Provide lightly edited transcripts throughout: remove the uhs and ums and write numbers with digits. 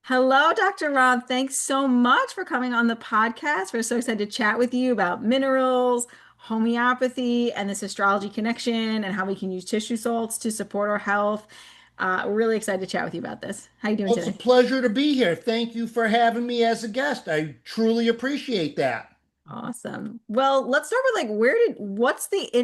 Hello, Dr. Rob. Thanks so much for coming on the podcast. We're so excited to chat with you about minerals, homeopathy, and this astrology connection and how we can use tissue salts to support our health. We're really excited to chat with you about this. How you doing Well, it's a today? pleasure to be here. Thank you for having me as a guest. I truly appreciate that. Awesome. Well, let's start with like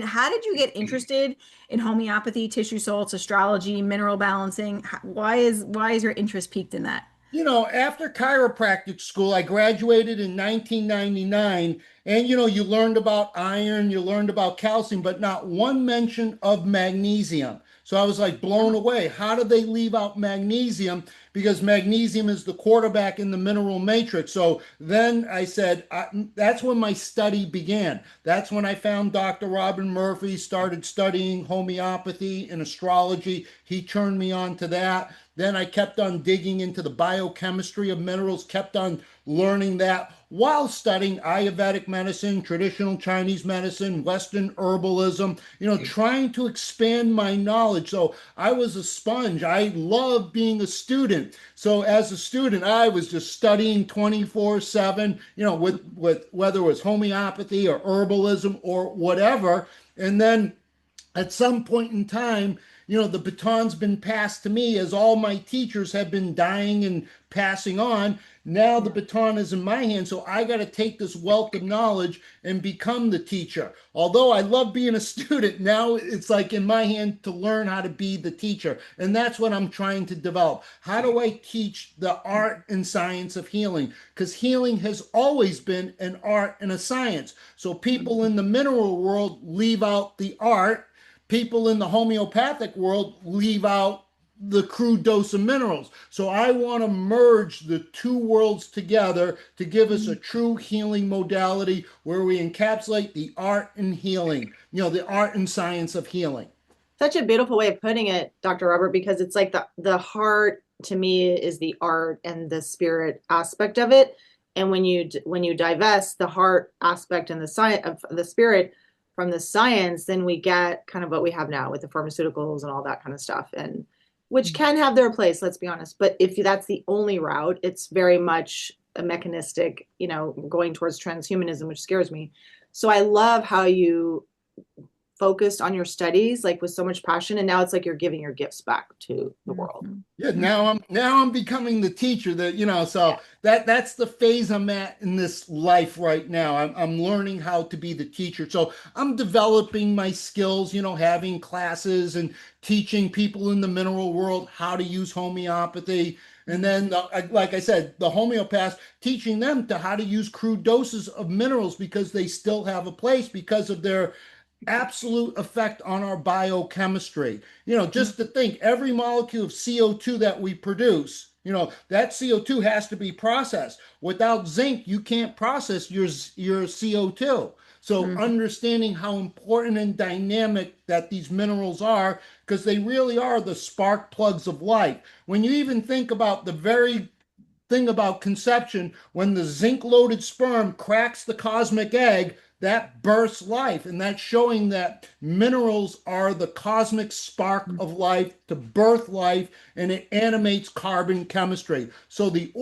how did you get interested in homeopathy, tissue salts, astrology, mineral balancing? Why is your interest peaked in that? After chiropractic school, I graduated in 1999, and you learned about iron, you learned about calcium, but not one mention of magnesium. So I was like blown away. How did they leave out magnesium? Because magnesium is the quarterback in the mineral matrix. So then I said, that's when my study began. That's when I found Dr. Robin Murphy, started studying homeopathy and astrology. He turned me on to that. Then I kept on digging into the biochemistry of minerals, kept on learning that while studying Ayurvedic medicine, traditional Chinese medicine, Western herbalism, trying to expand my knowledge. So I was a sponge. I loved being a student. So as a student, I was just studying 24/7, with whether it was homeopathy or herbalism or whatever. And then at some point in time, the baton's been passed to me as all my teachers have been dying and passing on. Now the baton is in my hand, so I got to take this wealth of knowledge and become the teacher. Although I love being a student, now it's like in my hand to learn how to be the teacher. And that's what I'm trying to develop. How do I teach the art and science of healing? Because healing has always been an art and a science. So people in the mineral world leave out the art, people in the homeopathic world leave out the crude dose of minerals. So I want to merge the two worlds together to give us a true healing modality where we encapsulate the art and healing, the art and science of healing. Such a beautiful way of putting it, Dr. Robert, because it's like the heart to me is the art and the spirit aspect of it. And when you divest the heart aspect and the science of the spirit from the science, then we get kind of what we have now with the pharmaceuticals and all that kind of stuff. And which can have their place, let's be honest. But if that's the only route, it's very much a mechanistic, going towards transhumanism, which scares me. So I love how you focused on your studies like with so much passion, and now it's like you're giving your gifts back to the world. Mhm. Yeah, now I'm becoming the teacher that, so Yeah. that's the phase I'm at in this life right now. I'm learning how to be the teacher. So I'm developing my skills, having classes and teaching people in the mineral world how to use homeopathy. And then, like I said, the homeopaths teaching them to how to use crude doses of minerals because they still have a place because of their absolute effect on our biochemistry. Just to think every molecule of CO2 that we produce, that CO2 has to be processed. Without zinc, you can't process your CO2. So Mhm. understanding how important and dynamic that these minerals are, because they really are the spark plugs of life. When you even think about the very thing about conception, when the zinc loaded sperm cracks the cosmic egg, that bursts life. And that's showing that minerals are the cosmic spark of life to birth life, and it animates carbon chemistry. So the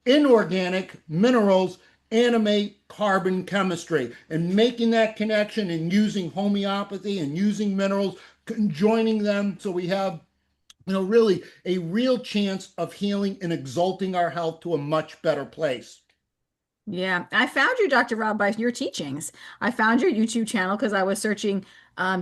inorganic minerals animate carbon chemistry, and making that connection and using homeopathy and using minerals, joining them so we have really a real chance of healing and exalting our health to a much better place. Yeah, I found you, Dr. Rob, by your teachings. I found your YouTube channel because I was searching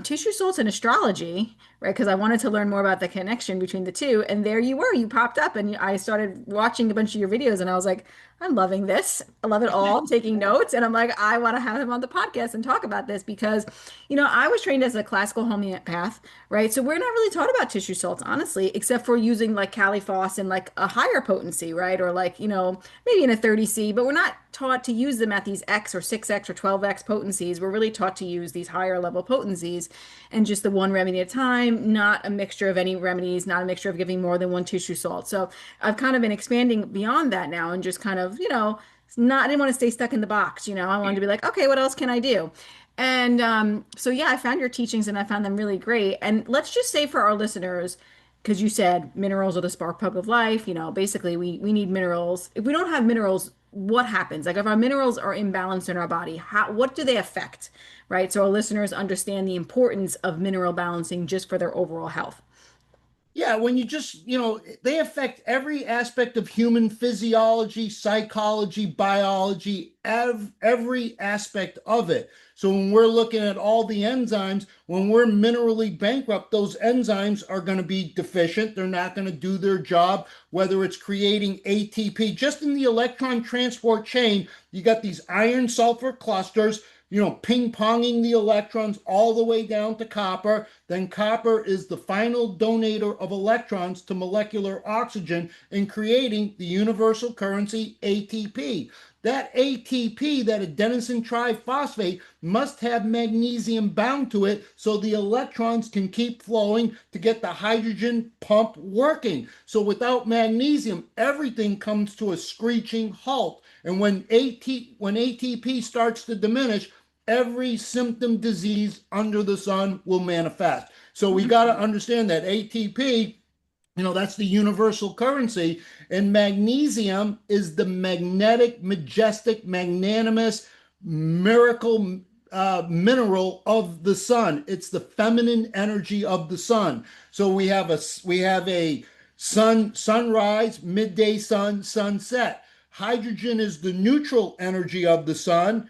tissue salts and astrology, right? Because I wanted to learn more about the connection between the two. And there you were, you popped up, and I started watching a bunch of your videos, and I was like, I'm loving this. I love it all. I'm taking notes, and I'm like, I want to have him on the podcast and talk about this because, I was trained as a classical homeopath, right? So we're not really taught about tissue salts, honestly, except for using like Caliphos and like a higher potency, right? Or like, maybe in a 30C, but we're not taught to use them at these X or 6X or 12X potencies. We're really taught to use these higher level potencies and just the one remedy at a time, not a mixture of any remedies, not a mixture of giving more than one tissue salt. So I've kind of been expanding beyond that now and just kind of, I didn't want to stay stuck in the box, I wanted to be like, okay, what else can I do? And so, yeah, I found your teachings and I found them really great. And let's just say for our listeners, because you said minerals are the spark plug of life. Basically we need minerals. If we don't have minerals, what happens? Like if our minerals are imbalanced in our body, what do they affect? Right? So our listeners understand the importance of mineral balancing just for their overall health. Yeah, when you just, they affect every aspect of human physiology, psychology, biology, every aspect of it. So when we're looking at all the enzymes, when we're minerally bankrupt, those enzymes are going to be deficient. They're not going to do their job, whether it's creating ATP. Just in the electron transport chain, you got these iron sulfur clusters, ping-ponging the electrons all the way down to copper. Then copper is the final donator of electrons to molecular oxygen in creating the universal currency ATP. That ATP, that adenosine triphosphate, must have magnesium bound to it so the electrons can keep flowing to get the hydrogen pump working. So without magnesium, everything comes to a screeching halt. And when ATP starts to diminish, every symptom disease under the sun will manifest. So we got to understand that ATP, that's the universal currency. And magnesium is the magnetic, majestic, magnanimous, miracle mineral of the sun. It's the feminine energy of the sun. So we have a sunrise, midday sun, sunset. Hydrogen is the neutral energy of the sun.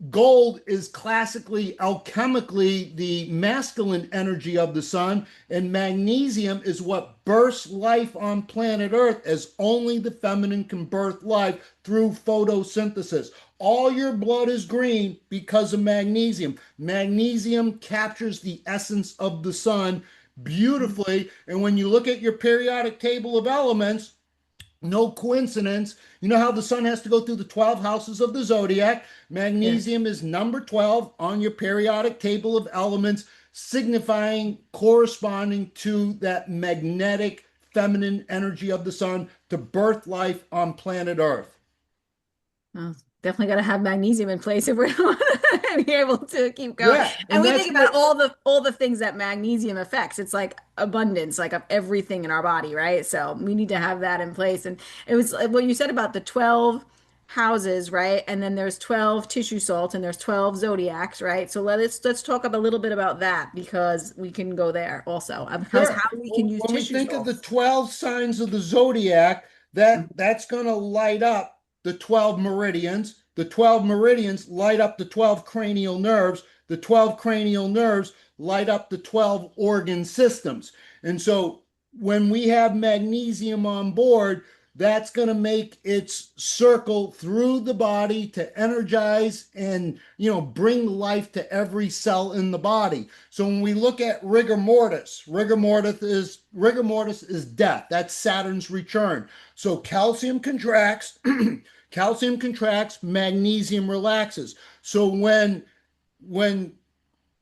Gold is classically, alchemically, the masculine energy of the sun, and magnesium is what births life on planet Earth, as only the feminine can birth life through photosynthesis. All your blood is green because of magnesium. Magnesium captures the essence of the sun beautifully, and when you look at your periodic table of elements, no coincidence. You know how the sun has to go through the 12 houses of the zodiac? Yes. Magnesium is number 12 on your periodic table of elements, signifying, corresponding to that magnetic feminine energy of the sun to birth life on planet Earth. Well, definitely got to have magnesium in place if we're going to be able to keep going. Yeah, And and we that's think about what, all the things that magnesium affects. It's like abundance, like of everything in our body, right? So we need to have that in place. And it was what you said about the 12 houses, right? And then there's 12 tissue salts and there's 12 zodiacs, right? So let's talk a little bit about that because we can go there also because sure. how we can Well, use when we tissue think of the salts. 12 signs of the zodiac, that's going to light up the 12 meridians. The 12 meridians light up the 12 cranial nerves. The 12 cranial nerves light up the 12 organ systems. And so when we have magnesium on board, that's going to make its circle through the body to energize and bring life to every cell in the body. So when we look at rigor mortis is death. That's Saturn's return. So calcium contracts, calcium contracts, magnesium relaxes. So when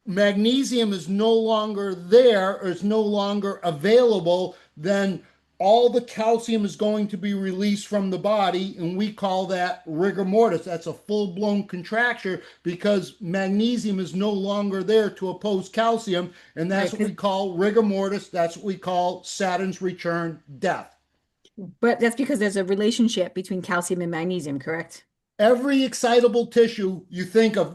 magnesium is no longer there or is no longer available, then all the calcium is going to be released from the body, and we call that rigor mortis. That's a full-blown contraction because magnesium is no longer there to oppose calcium, and that's Right. what we call rigor mortis. That's what we call Saturn's return, death. But that's because there's a relationship between calcium and magnesium, correct? Every excitable tissue you think of,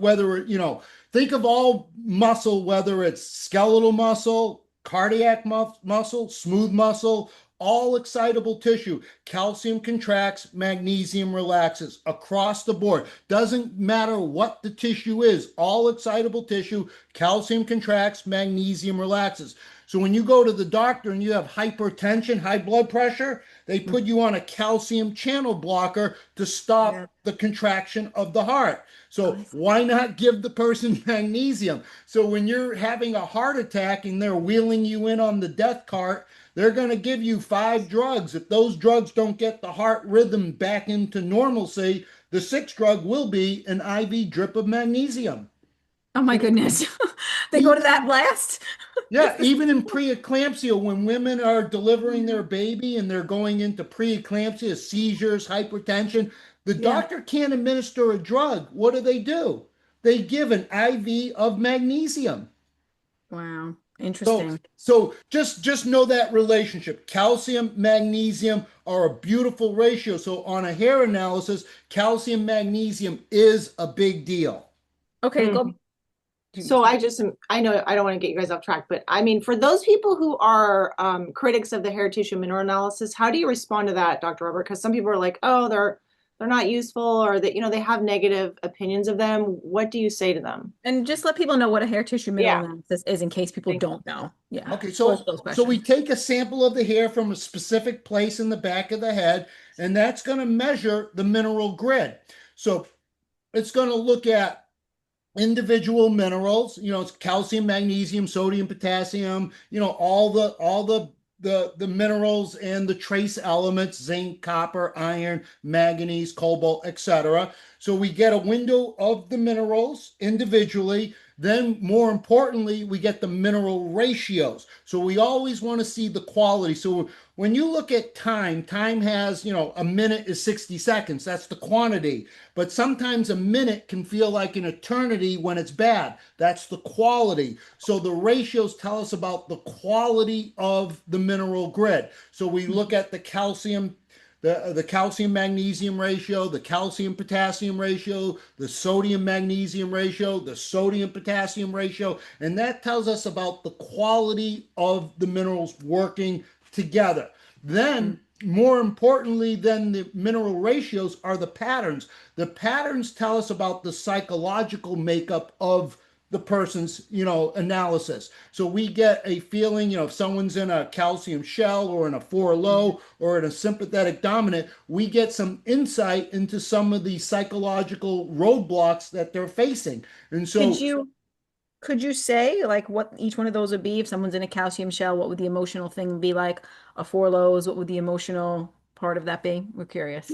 think of all muscle, whether it's skeletal muscle, cardiac muscle, smooth muscle, all excitable tissue. Calcium contracts, magnesium relaxes across the board. Doesn't matter what the tissue is, all excitable tissue, calcium contracts, magnesium relaxes. So when you go to the doctor and you have hypertension, high blood pressure, they put you on a calcium channel blocker to stop Yeah. the contraction of the heart. Oh, So why not give the person magnesium? So when you're having a heart attack and they're wheeling you in on the death cart, they're going to give you 5 drugs. If those drugs don't get the heart rhythm back into normalcy, the 6th drug will be an IV drip of magnesium. oh my And goodness. They go to even that last? Yeah, even in preeclampsia, when women are delivering their baby and they're going into preeclampsia, seizures, hypertension, the Yeah. doctor can't administer a drug. What do? They give an IV of magnesium. Wow. So, Interesting. so just know that relationship. Calcium, magnesium are a beautiful ratio. So on a hair analysis, calcium, magnesium is a big deal. Okay, Mm. go. So I know I don't want to get you guys off track, but I mean, for those people who are critics of the hair tissue mineral analysis, how do you respond to that, Dr. Robert? Because some people are like, oh, they're not useful, or that, they have negative opinions of them. What do you say to them? And just let people know what a hair tissue mineral Yeah, analysis is in case people thank don't know. Yeah, Okay, both so of those so we questions. take a sample of the hair from a specific place in the back of the head, and that's going to measure the mineral grid. So it's going to look at individual minerals, it's calcium, magnesium, sodium, potassium, all the minerals and the trace elements, zinc, copper, iron, manganese, cobalt, etc. So we get a window of the minerals individually. Then, more importantly, we get the mineral ratios. So we always want to see the quality. So when you look at time, time has, a minute is 60 seconds. That's the quantity. But sometimes a minute can feel like an eternity when it's bad. That's the quality. So the ratios tell us about the quality of the mineral grid. So we look at the calcium magnesium ratio, the calcium potassium ratio, the sodium magnesium ratio, the sodium potassium ratio, and that tells us about the quality of the minerals working together. Then, more importantly than the mineral ratios are the patterns. The patterns tell us about the psychological makeup of the person's, analysis. So we get a feeling, if someone's in a calcium shell or in a 4 low or in a sympathetic dominant, we get some insight into some of the psychological roadblocks that they're facing. And Could so you could you say like what each one of those would be? If someone's in a calcium shell, what would the emotional thing be like? A four lows, what would the emotional part of that be? We're curious.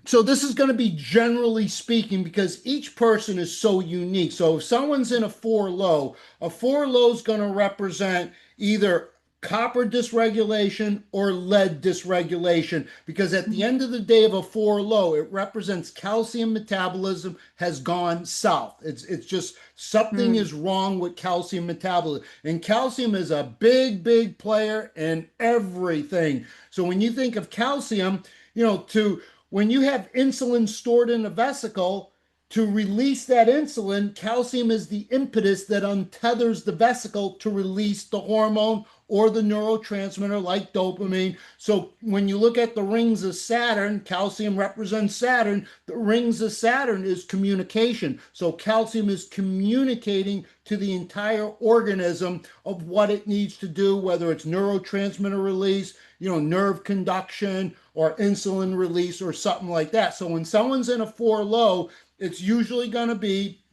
So this is going to be generally speaking because each person is so unique. So if someone's in a 4 low is going to represent either copper dysregulation or lead dysregulation because at the end of the day of a 4 low, it represents calcium metabolism has gone south. It's just something Mm, is wrong with calcium metabolism. And calcium is a big, big player in everything. So when you think of calcium, to when you have insulin stored in a vesicle, to release that insulin, calcium is the impetus that untethers the vesicle to release the hormone or the neurotransmitter like dopamine. So when you look at the rings of Saturn, calcium represents Saturn. The rings of Saturn is communication. So calcium is communicating to the entire organism of what it needs to do, whether it's neurotransmitter release, nerve conduction or insulin release or something like that. So when someone's in a 4 low, it's usually going to be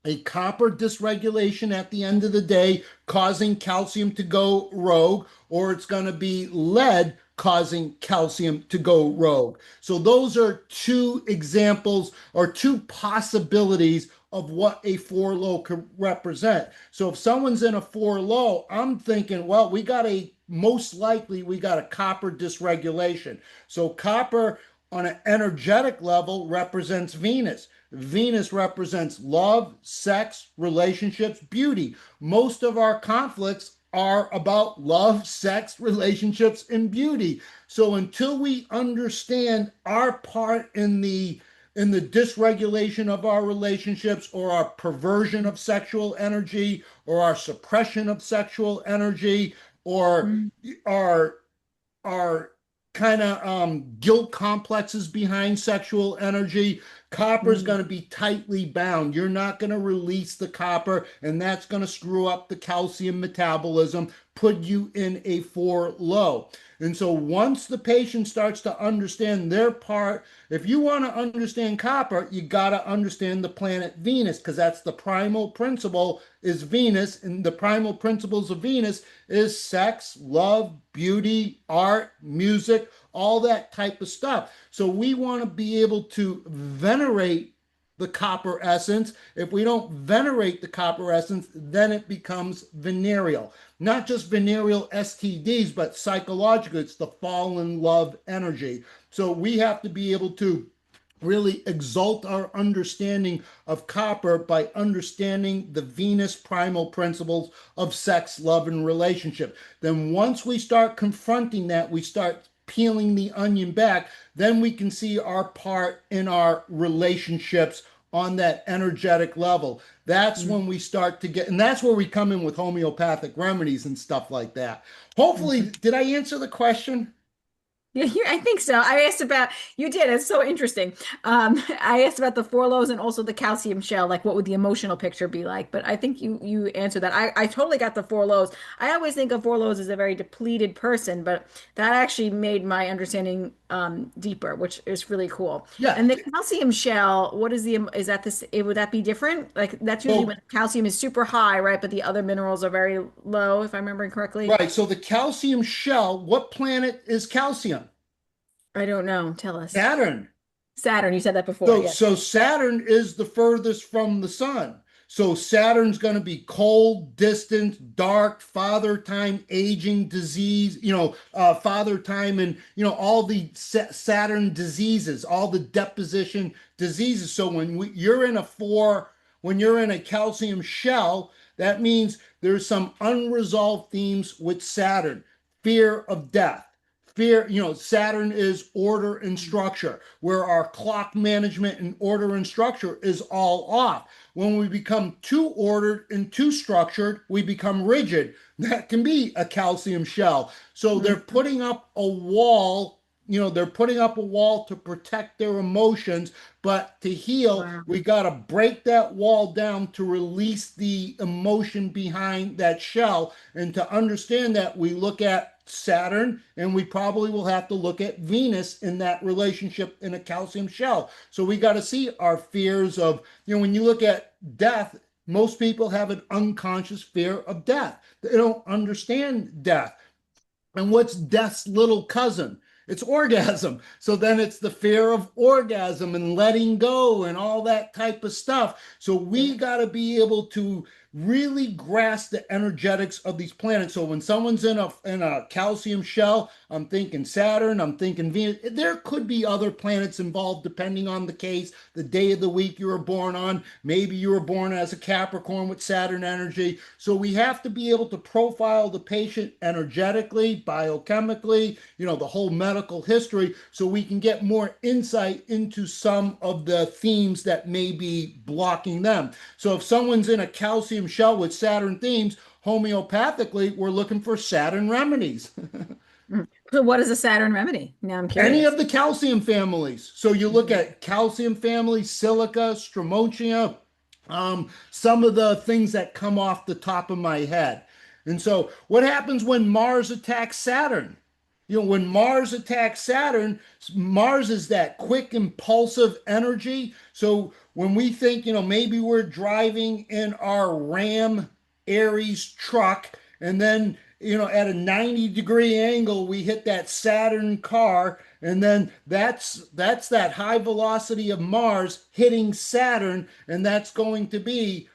a copper dysregulation at the end of the day, causing calcium to go rogue, or it's going to be lead causing calcium to go rogue. So those are two examples or two possibilities of what a 4 low could represent. So if someone's in a 4 low, I'm thinking, well, most likely we got a copper dysregulation. So copper on an energetic level represents Venus. Venus represents love, sex, relationships, beauty. Most of our conflicts are about love, sex, relationships, and beauty. So until we understand our part in the dysregulation of our relationships or our perversion of sexual energy or our suppression of sexual energy or mm, our our kind of guilt complexes behind sexual energy. Copper is mm, going to be tightly bound. You're not going to release the copper, and that's going to screw up the calcium metabolism, put you in a 4 low. And so once the patient starts to understand their part, if you want to understand copper, you got to understand the planet Venus because that's the primal principle is Venus, and the primal principles of Venus is sex, love, beauty, art, music, all that type of stuff. So we want to be able to venerate the copper essence. If we don't venerate the copper essence, then it becomes venereal. Not just venereal STDs, but psychological. It's the fall in love energy. So we have to be able to really exalt our understanding of copper by understanding the Venus primal principles of sex, love, and relationship. Then once we start confronting that, we start peeling the onion back, then we can see our part in our relationships on that energetic level. That's Mm. when we start to get, and that's where we come in with homeopathic remedies and stuff like that. Hopefully, Mhm. did I answer the question? Yeah, I think so. I asked about, you did. It's so interesting. I asked about the four lows and also the calcium shell, like what would the emotional picture be like? But I think you answered that. I totally got the four lows. I always think of four lows as a very depleted person, but that actually made my understanding deeper, which is really cool. Yeah. And the calcium shell, what is is that this, would that be different? Like that's usually So when calcium is super high, right? But the other minerals are very low, if I'm remembering correctly. right. So the calcium shell, what planet is calcium? I don't know. Tell us. Saturn. Saturn, you said that before. So, Yes. so Saturn is the furthest from the sun. So Saturn's going to be cold, distant, dark, father time, aging, disease, father time, and, all the Saturn diseases, all the deposition diseases. So you're in a four, when you're in a calcium shell, that means there's some unresolved themes with Saturn, fear of death. Fear, Saturn is order and structure, where our clock management and order and structure is all off. When we become too ordered and too structured, we become rigid. That can be a calcium shell. So they're Mhm. putting up a wall, they're putting up a wall to protect their emotions, but to heal, Wow. we got to break that wall down to release the emotion behind that shell. And to understand that, we look at Saturn, and we probably will have to look at Venus in that relationship in a calcium shell. So we got to see our fears of, when you look at death, most people have an unconscious fear of death. They don't understand death. And what's death's little cousin? It's orgasm. So then it's the fear of orgasm and letting go and all that type of stuff. So we got to be able to really grasp the energetics of these planets. So when someone's in a calcium shell, I'm thinking Saturn, I'm thinking Venus. There could be other planets involved depending on the case, the day of the week you were born on. Maybe you were born as a Capricorn with Saturn energy. So we have to be able to profile the patient energetically, biochemically, the whole medical history, so we can get more insight into some of the themes that may be blocking them. So if someone's in a calcium shell with Saturn themes, homeopathically, we're looking for Saturn remedies. Mhm. So what is a Saturn remedy? Now I'm Any curious. of the calcium families. So you look Mhm. at calcium family, silica, strontium, some of the things that come off the top of my head. And so what happens when Mars attacks Saturn? When Mars attacks Saturn, Mars is that quick, impulsive energy. So when we think, maybe we're driving in our Ram Aries truck, and then, at a 90-degree angle, we hit that Saturn car, and then that's that high velocity of Mars hitting Saturn, and that's going to be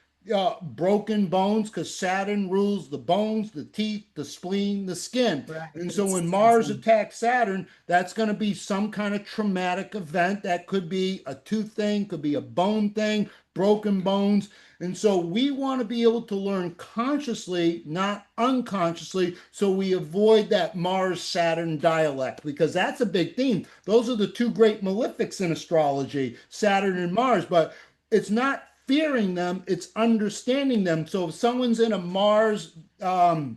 broken bones, because Saturn rules the bones, the teeth, the spleen, the skin. Right. And so It's when Mars insane. attacks Saturn, that's going to be some kind of traumatic event. That could be a tooth thing, could be a bone thing, broken bones. And so we want to be able to learn consciously, not unconsciously, so we avoid that Mars Saturn dialect, because that's a big theme. Those are the two great malefics in astrology, Saturn and Mars. But it's not fearing them, it's understanding them. So if someone's in a Mars Saturn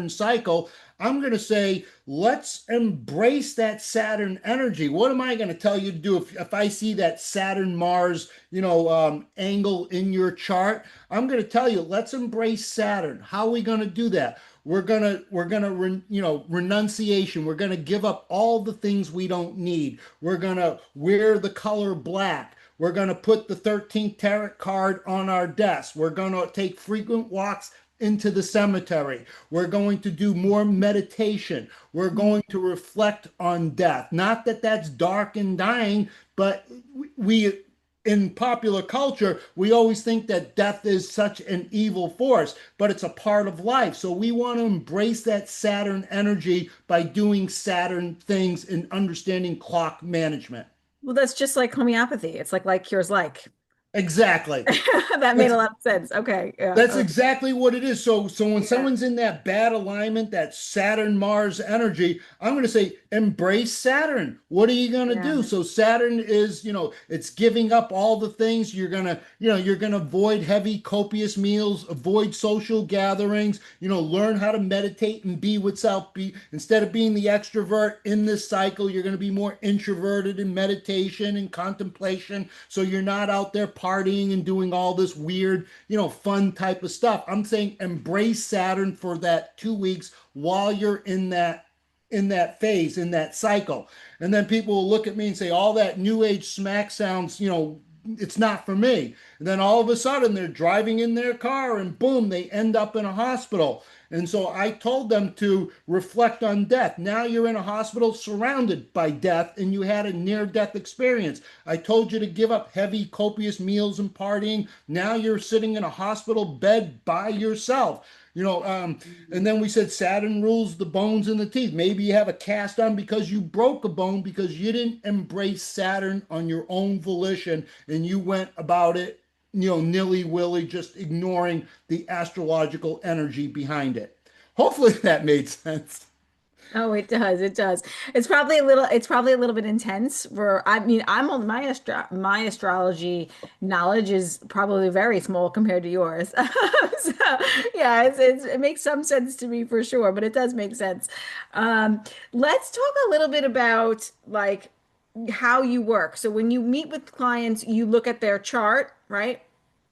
cycle, I'm going to say, let's embrace that Saturn energy. What am I going to tell you to do if I see that Saturn Mars, angle in your chart? I'm going to tell you, let's embrace Saturn. How are we going to do that? We're gonna renunciation. We're gonna give up all the things we don't need. We're gonna wear the color black. We're going to put the 13th tarot card on our desk. We're going to take frequent walks into the cemetery. We're going to do more meditation. We're going to reflect on death. Not that that's dark and dying, but we in popular culture, we always think that death is such an evil force, but it's a part of life. So we want to embrace that Saturn energy by doing Saturn things and understanding clock management. Well, that's just like homeopathy. It's like cures like. Exactly. That made That's a lot of sense. Okay. Yeah. That's exactly what it is. So when Yeah. someone's in that bad alignment, that Saturn Mars energy, I'm going to say embrace Saturn. What are you going to Yeah. do? So Saturn is, it's giving up all the things you're going to avoid heavy copious meals, avoid social gatherings, learn how to meditate and be with self. Be instead of being the extrovert in this cycle, you're going to be more introverted in meditation and contemplation. So you're not out there partying and doing all this weird, fun type of stuff. I'm saying embrace Saturn for that 2 weeks while you're in that phase, in that cycle. And then people will look at me and say, all that new age smack sounds, it's not for me. And then all of a sudden they're driving in their car and boom, they end up in a hospital. And so I told them to reflect on death. Now you're in a hospital surrounded by death and you had a near death experience. I told you to give up heavy, copious meals and partying. Now you're sitting in a hospital bed by yourself. And then we said Saturn rules the bones and the teeth. Maybe you have a cast on because you broke a bone because you didn't embrace Saturn on your own volition and you went about it, nilly-willy, just ignoring the astrological energy behind it. Hopefully that made sense. Oh, it does. It does. It's probably a little bit intense for, I mean, I'm on my astrology knowledge is probably very small compared to yours. So yeah, it makes some sense to me for sure, but it does make sense. Um, let's talk a little bit about like how you work. So when you meet with clients, you look at their chart, right?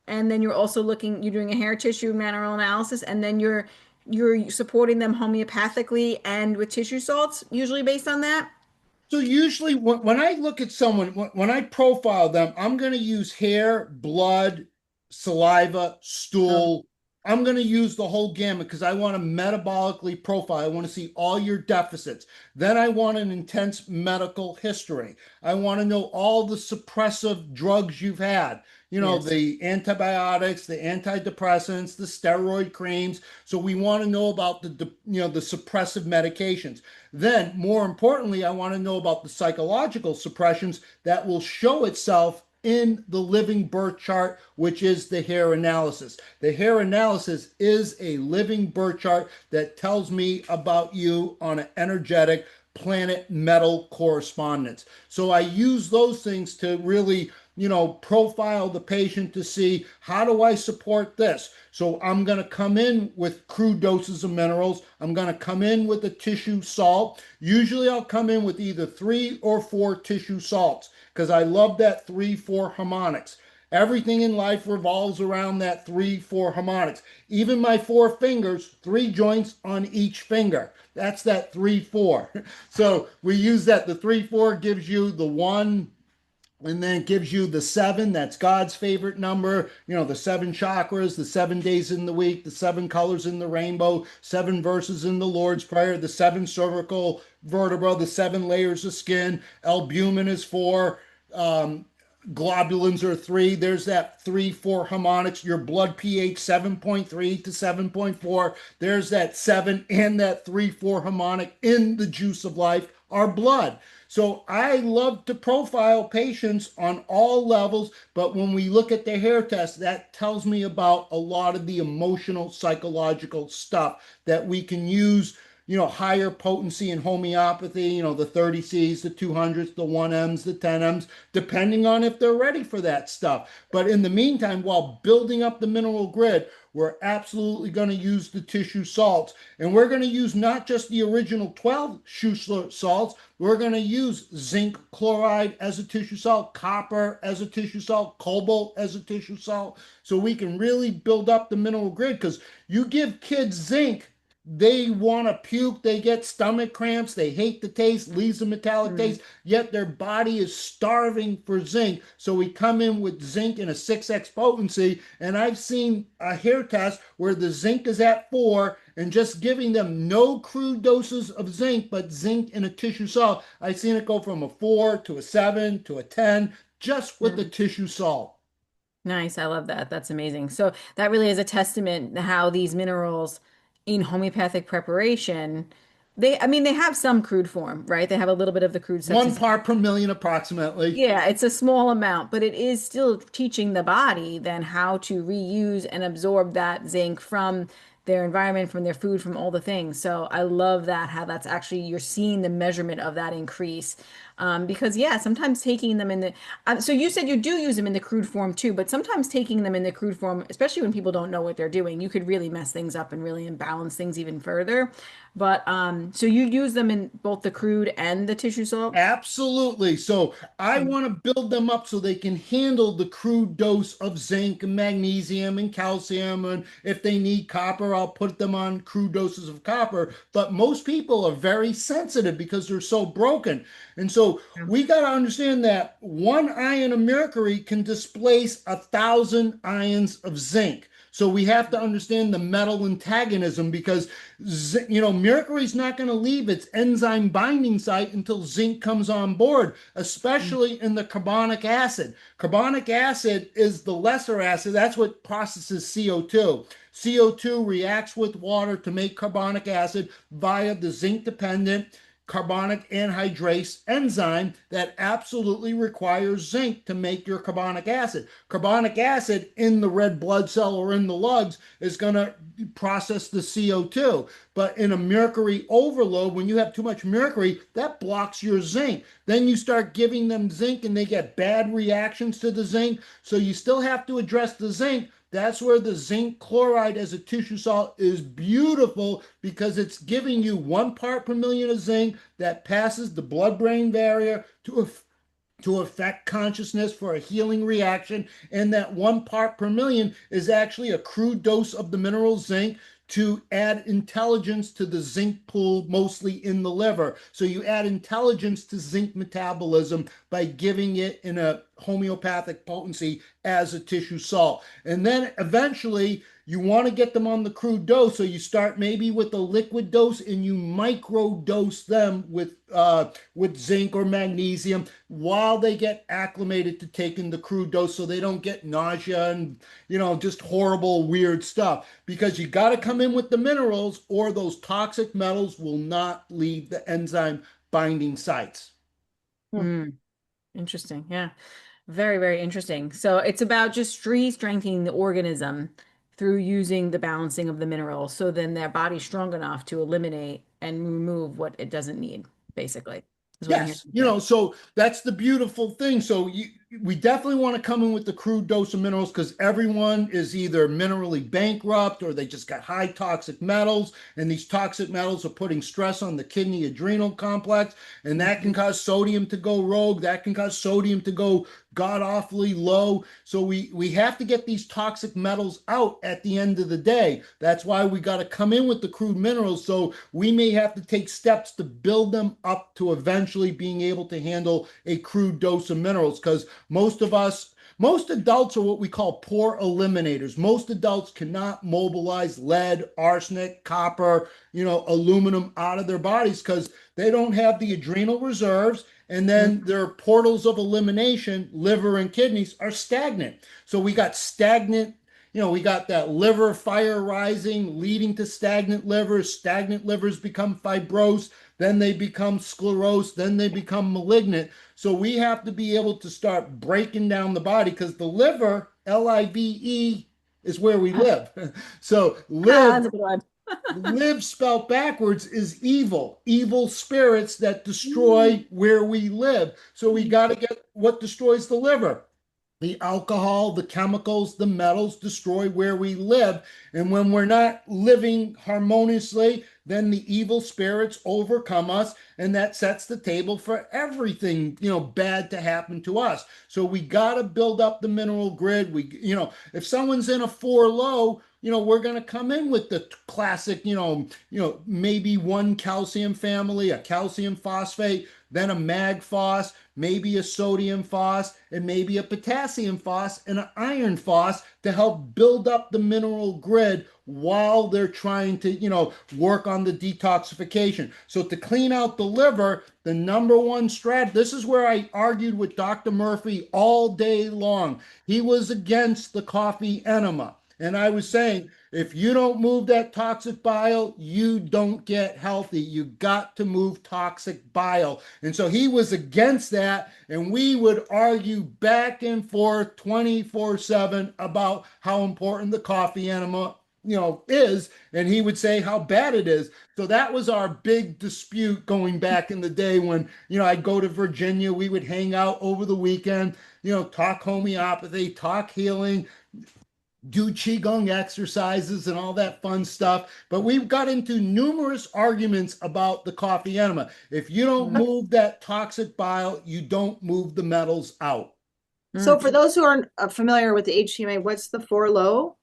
And then you're doing a hair tissue mineral analysis, and then you're supporting them homeopathically and with tissue salts, usually based on that. So usually when I look at someone, when I profile them, I'm going to use hair, blood, saliva, Oh, stool. I'm going to use the whole gamut because I want to metabolically profile. I want to see all your deficits. Then I want an intense medical history. I want to know all the suppressive drugs you've had. yes. The antibiotics, the antidepressants, the steroid creams. So we want to know about the suppressive medications. Then, more importantly, I want to know about the psychological suppressions that will show itself in the living birth chart, which is the hair analysis. The hair analysis is a living birth chart that tells me about you on an energetic planet metal correspondence. So I use those things to really, profile the patient to see how do I support this. So I'm going to come in with crude doses of minerals. I'm going to come in with a tissue salt. Usually I'll come in with either 3 or 4 tissue salts because I love that 3-4 harmonics. Everything in life revolves around that 3-4 harmonics. Even my 4 fingers, 3 joints on each finger. That's that 3-4. So we use that. The 3-4 gives you the one, and then it gives you the 7. That's God's favorite number. The 7 chakras, the 7 days in the week, the 7 colors in the rainbow, 7 verses in the Lord's Prayer, the 7 cervical vertebra, the 7 layers of skin. Albumin is 4. Um, Globulins are 3. There's that 3-4 harmonics. Your blood pH 7.3 to 7.4. There's that 7 and that 3-4 harmonic in the juice of life, our blood. So I love to profile patients on all levels, but when we look at the hair test, that tells me about a lot of the emotional, psychological stuff that we can use, higher potency in homeopathy, the 30Cs, the 200s, the 1Ms, the 10Ms, depending on if they're ready for that stuff. But in the meantime, while building up the mineral grid, we're absolutely going to use the tissue salts. And we're going to use not just the original 12 Schussler salts, we're going to use zinc chloride as a tissue salt, copper as a tissue salt, cobalt as a tissue salt, so we can really build up the mineral grid. Because you give kids zinc, they want to puke, they get stomach cramps, they hate the taste, leaves a metallic Mm. taste, yet their body is starving for zinc. So we come in with zinc in a 6x potency, and I've seen a hair test where the zinc is at 4, and just giving them no crude doses of zinc, but zinc in a tissue salt, I've seen it go from a 4 to a 7 to a 10 just with the Mm. tissue salt. Nice. I love that. That's amazing. So that really is a testament to how these minerals in homeopathic preparation I mean, they have some crude form, right? They have a little bit of the crude One substance. part per million approximately. Yeah, it's a small amount, but it is still teaching the body then how to reuse and absorb that zinc from their environment, from their food, from all the things. So I love that, how that's actually, you're seeing the measurement of that increase. Because yeah, sometimes taking them in the, so you said you do use them in the crude form too, but sometimes taking them in the crude form, especially when people don't know what they're doing, you could really mess things up and really imbalance things even further. But so you use them in both the crude and the tissue salt? Absolutely. So I want to build them up so they can handle the crude dose of zinc and magnesium and calcium. And if they need copper, I'll put them on crude doses of copper. But most people are very sensitive because they're so broken. And so we got to understand that one ion of mercury can displace 1,000 ions of zinc. So we have to understand the metal antagonism because mercury's not going to leave its enzyme binding site until zinc comes on board, especially in the carbonic acid. Carbonic acid is the lesser acid. That's what processes CO2. CO2 reacts with water to make carbonic acid via the zinc dependent carbonic anhydrase enzyme that absolutely requires zinc to make your carbonic acid. Carbonic acid in the red blood cell or in the lugs is going to process the CO2. But in a mercury overload, when you have too much mercury, that blocks your zinc. Then you start giving them zinc and they get bad reactions to the zinc. So you still have to address the zinc. That's where the zinc chloride as a tissue salt is beautiful because it's giving you 1 part per million of zinc that passes the blood-brain barrier to affect consciousness for a healing reaction. And that 1 part per million is actually a crude dose of the mineral zinc to add intelligence to the zinc pool, mostly in the liver. So you add intelligence to zinc metabolism by giving it in a homeopathic potency as a tissue salt. And then eventually you want to get them on the crude dose. So you start maybe with a liquid dose and you micro dose them with zinc or magnesium while they get acclimated to taking the crude dose so they don't get nausea and just horrible weird stuff, because you got to come in with the minerals or those toxic metals will not leave the enzyme binding sites. Mm, interesting. Yeah. Very, very interesting. So it's about just strengthening the organism through using the balancing of the minerals. So then their body's strong enough to eliminate and remove what it doesn't need, basically, is what I'm hearing Yes, you say. so that's the beautiful thing. We definitely want to come in with the crude dose of minerals because everyone is either minerally bankrupt or they just got high toxic metals, and these toxic metals are putting stress on the kidney adrenal complex, and that can Mhm. cause sodium to go rogue. That can cause sodium to go god awfully low. So we have to get these toxic metals out at the end of the day. That's why we got to come in with the crude minerals. So we may have to take steps to build them up to eventually being able to handle a crude dose of minerals, because most adults are what we call poor eliminators. Most adults cannot mobilize lead, arsenic, copper, aluminum out of their bodies because they don't have the adrenal reserves. And then Mhm. their portals of elimination, liver and kidneys, are stagnant. So we got stagnant, we got that liver fire rising, leading to stagnant livers. Stagnant livers become fibrosed, then they become sclerosed, then they become malignant. So we have to be able to start breaking down the body because the liver, LIVE, is where we live. So Ah, live that's a good one. live spelled backwards is evil, evil spirits that Mm. destroy where we live. So we got to get what destroys the liver. The alcohol, the chemicals, the metals destroy where we live. And when we're not living harmoniously, then the evil spirits overcome us. And that sets the table for everything, bad to happen to us. So we got to build up the mineral grid. If someone's in a 4 low, we're going to come in with the classic, maybe one calcium family, a calcium phosphate, then a mag phos, maybe a sodium phos, and maybe a potassium phos and an iron phos to help build up the mineral grid while they're trying to, work on the detoxification. So to clean out the liver, the number one strat, this is where I argued with Dr. Murphy all day long. He was against the coffee enema. And I was saying, If you don't move that toxic bile, you don't get healthy. You got to move toxic bile. And so he was against that. And we would argue back and forth 24/7 about how important the coffee enema, is. And he would say how bad it is. So that was our big dispute going back in the day when, I'd go to Virginia, we would hang out over the weekend, talk homeopathy, talk healing, do qigong exercises and all that fun stuff. But we've got into numerous arguments about the coffee enema. If you don't move that toxic bile, you don't move the metals out. So for those who aren't familiar with the HTMA, what's the 4 low?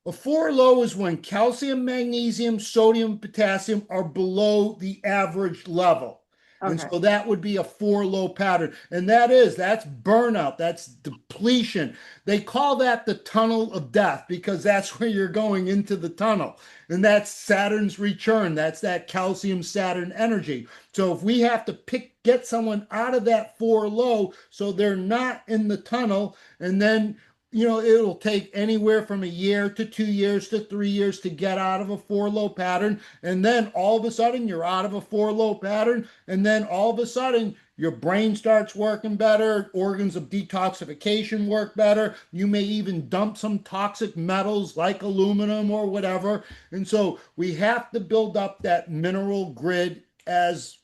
A 4 low is when calcium, magnesium, sodium, potassium are below the average level. And Okay. so that would be a 4 low pattern. And that's burnout, that's depletion. They call that the tunnel of death because that's where you're going into the tunnel. And that's Saturn's return. That's that calcium Saturn energy. So if we have to get someone out of that 4 low so they're not in the tunnel, and then it'll take anywhere from a year to 2 years to 3 years to get out of a 4 low pattern. And then all of a sudden you're out of a 4 low pattern. And then all of a sudden your brain starts working better. Organs of detoxification work better. You may even dump some toxic metals like aluminum or whatever. And so we have to build up that mineral grid as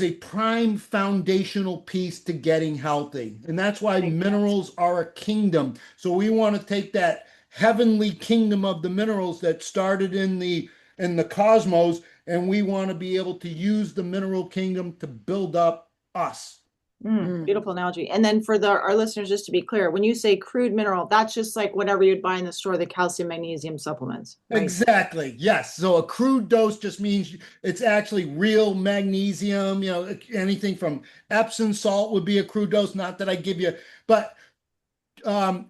a prime foundational piece to getting healthy. And that's why minerals are a kingdom. So we want to take that heavenly kingdom of the minerals that started in the cosmos, and we want to be able to use the mineral kingdom to build up us. Beautiful analogy. And then for our listeners, just to be clear, when you say crude mineral, that's just like whatever you'd buy in the store, the calcium, magnesium supplements, right? Exactly. Yes. So a crude dose just means it's actually real magnesium. Anything from Epsom salt would be a crude dose. Not that I give you, but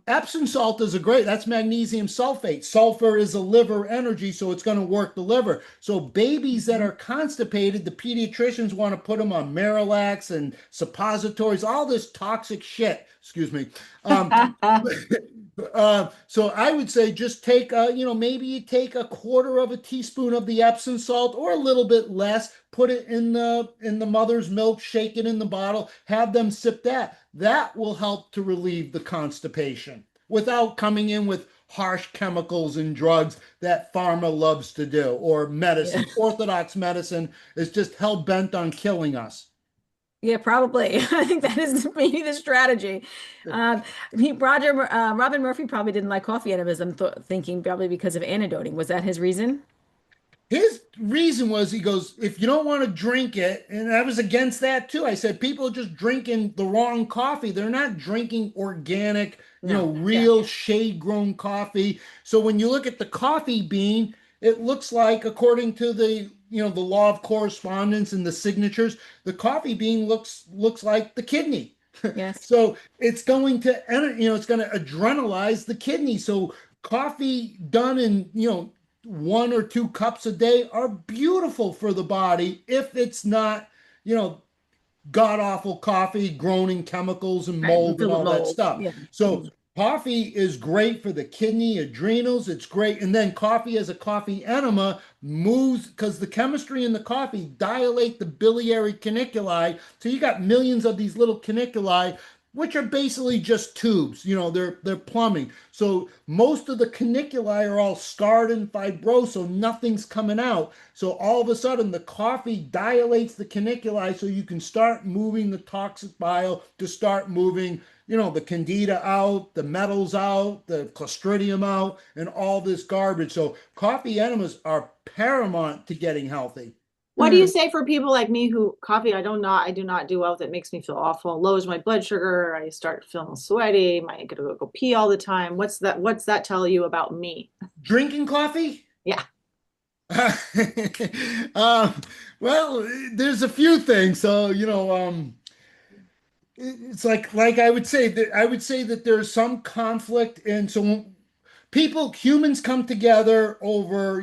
Epsom salt that's magnesium sulfate. Sulfur is a liver energy, so it's going to work the liver. So babies that are constipated, the pediatricians want to put them on Marilax and suppositories, all this toxic shit. Excuse me. So I would say just take, maybe you take a quarter of a teaspoon of the Epsom salt or a little bit less, put it in the mother's milk, shake it in the bottle, have them sip that. That will help to relieve the constipation without coming in with harsh chemicals and drugs that pharma loves to do, or medicine. Yeah. Orthodox medicine is just hell bent on killing us. Yeah, probably. I think that is maybe the strategy. Robin Murphy probably didn't like coffee enemas. I'm thinking probably because of antidoting. Was that his reason? His reason was, he goes, if you don't want to drink it, and I was against that too. I said people are just drinking the wrong coffee. They're not drinking organic, No. Yeah. real shade grown coffee. So when you look at the coffee bean, it looks like, according to the law of correspondence and the signatures, the coffee bean looks like the kidney. Yes. So it's going to, it's going to adrenalize the kidney. So coffee done in, 1 or 2 cups a day are beautiful for the body if it's not, god awful coffee grown in chemicals and Right. mold and Filled with all that mold. stuff. Yeah. So coffee is great for the kidney, adrenals. It's great. And then coffee as a coffee enema moves, because the chemistry in the coffee dilate the biliary caniculi. So you got millions of these little caniculi, which are basically just tubes. They're plumbing. So most of the caniculi are all scarred and fibrosed, so nothing's coming out. So all of a sudden, the coffee dilates the caniculi, so you can start moving the toxic bile, to start moving, the candida out, the metals out, the clostridium out, and all this garbage. So coffee enemas are paramount to getting healthy. What do you say for people like me who coffee, I do not do well with it, makes me feel awful, lowers my blood sugar, I start feeling sweaty, I gotta go pee all the time. What's that tell you about me? Drinking coffee? Yeah. Well, there's a few things. So, it's like I would say that there's some conflict, and so humans come together over,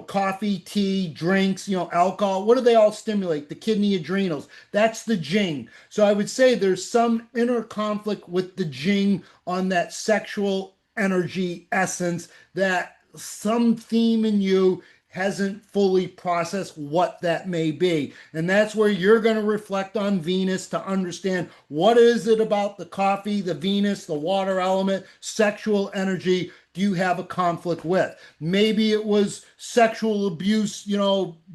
coffee, tea, drinks, alcohol. What do they all stimulate? The kidney, adrenals. That's the jing. So I would say there's some inner conflict with the jing on that sexual energy essence that some theme in you hasn't fully processed what that may be. And that's where you're going to reflect on Venus to understand what is it about the coffee, the Venus, the water element, sexual energy do you have a conflict with? Maybe it was sexual abuse,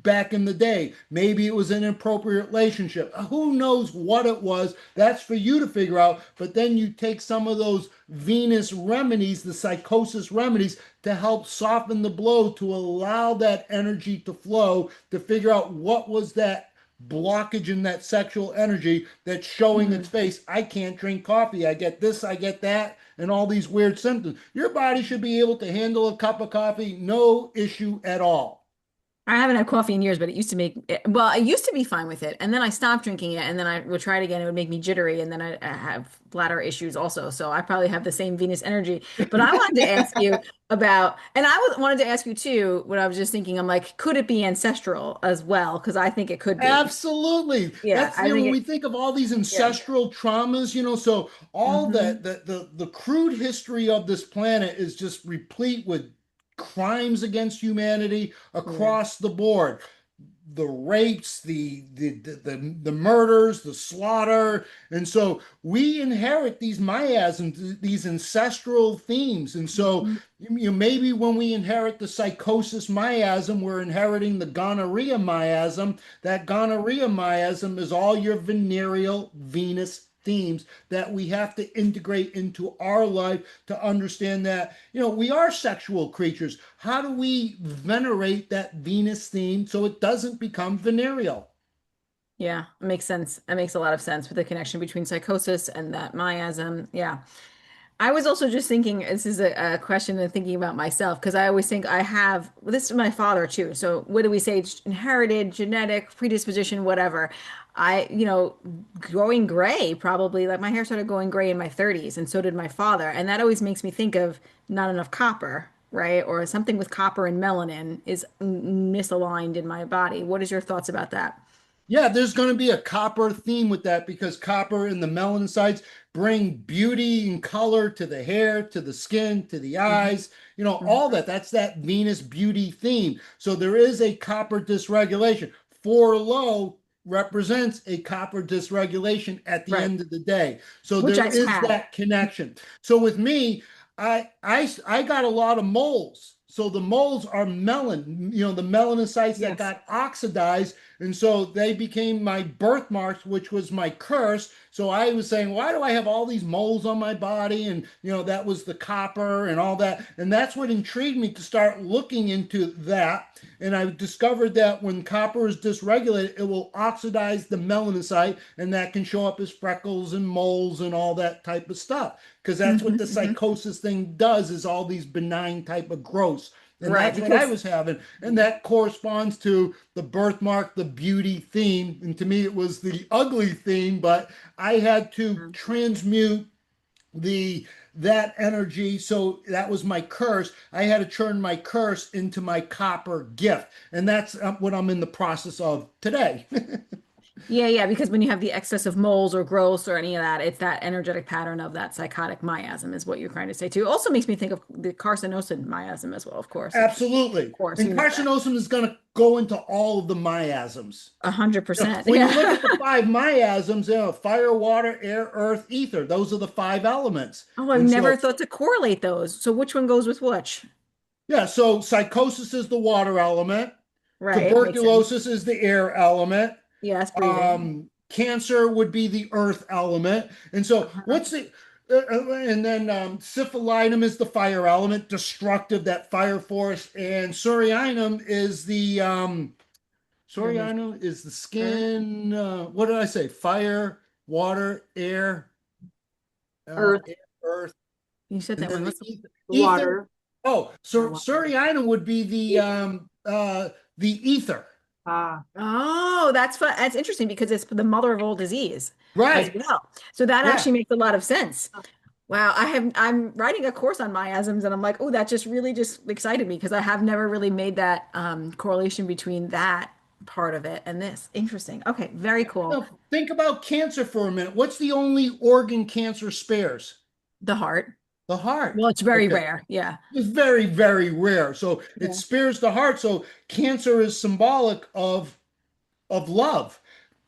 back in the day. Maybe it was an inappropriate relationship. Who knows what it was? That's for you to figure out. But then you take some of those Venus remedies, the psychosis remedies, to help soften the blow, to allow that energy to flow, to figure out what was that blockage in that sexual energy that's showing its Mhm. face. I can't drink coffee. I get this, I get that, and all these weird symptoms. Your body should be able to handle a cup of coffee, no issue at all. I haven't had coffee in years, but it used to well, I used to be fine with it. And then I stopped drinking it. And then I would try it again. It would make me jittery. And then I have bladder issues also. So I probably have the same Venus energy. But I wanted to ask you about, and wanted to ask you too, what I was just thinking, I'm like, could it be ancestral as well? Because I think it could be. Absolutely. Yeah, That's, I think when we it, think of all these yeah. ancestral traumas, so all Hmm. the crude history of this planet is just replete with crimes against humanity Yeah. across the board. The rapes, the murders, the slaughter, and so we inherit these miasms, these ancestral themes, and so Hmm. maybe when we inherit the psychosis miasm, we're inheriting the gonorrhea miasm. That gonorrhea miasm is all your venereal Venus themes that we have to integrate into our life to understand that, we are sexual creatures. How do we venerate that Venus theme so it doesn't become venereal? Yeah, it makes sense. It makes a lot of sense with the connection between psychosis and that miasm. Yeah. I was also just thinking, this is a question and thinking about myself, because I always think I have, well, this is my father too. So what do we say? It's inherited, genetic, predisposition, whatever. Going gray, probably, like my hair started going gray in my 30s, and so did my father. And that always makes me think of not enough copper, right? Or something with copper and melanin is misaligned in my body. What is your thoughts about that? Yeah, there's going to be a copper theme with that because copper and the melanocytes bring beauty and color to the hair, to the skin, to the Hmm. eyes, all Hmm. that. That's that Venus beauty theme. So there is a copper dysregulation. Four low represents a copper dysregulation at the Right. end of the day. So Which there I've is had. that connection. So with me, I got a lot of moles. So the moles are the melanocytes that Yes. got oxidized, and so they became my birthmarks, which was my curse. So I was saying, why do I have all these moles on my body? And, that was the copper and all that. And that's what intrigued me to start looking into that. And I discovered that when copper is dysregulated, it will oxidize the melanocyte, and that can show up as freckles and moles and all that type of stuff. Because that's what Hmm. the Hmm. psychosis thing does, is all these benign type of growths. And Right. that's what I Because was having. And that corresponds to the birthmark, the beauty theme. And to me, it was the ugly theme, but I had to transmute the that energy. So that was my curse. I had to turn my curse into my copper gift. And that's what I'm in the process of today. yeah, yeah, because when you have the excess of moles or growths or any of that, it's that energetic pattern of that psychotic miasm is what you're trying to say too. It also makes me think of the carcinosid miasm as well, of course. Of Absolutely. course, And you know that. carcinosum is going to go into all of the miasms. 100%. When you look Yeah. at the five miasms, fire, water, air, earth, ether, those are the five elements. Oh, I've And never so, thought to correlate those. So which one goes with which? yeah, so psychosis is the water element, Right. Makes sense. tuberculosis is the air element, Yes, breathing. cancer would be the earth element. And so, Uh-huh. what's the and then syphilitum is the fire element, destructive, that fire force, and surianum is the Goodness. Soriano is the Earth. skin. What did I say? Fire, water, Earth, air, earth, You said and that then one. the What's the ether. water, Oh, so water? Soriano would be the ether. ah, Oh, that's fun. That's interesting because it's the mother of all disease as Right. well. So that Yeah. actually makes a lot of sense. Wow, I'm writing a course on miasms and I'm like, oh, that just really just excited me because I have never really made that correlation between that part of it and this. Interesting. Okay, very cool. Now think about cancer for a minute. What's the only organ cancer spares? The heart. The heart. Well, it's very Okay. rare. Yeah. It's very, very rare. So it Yeah. spares the heart. So cancer is symbolic of love.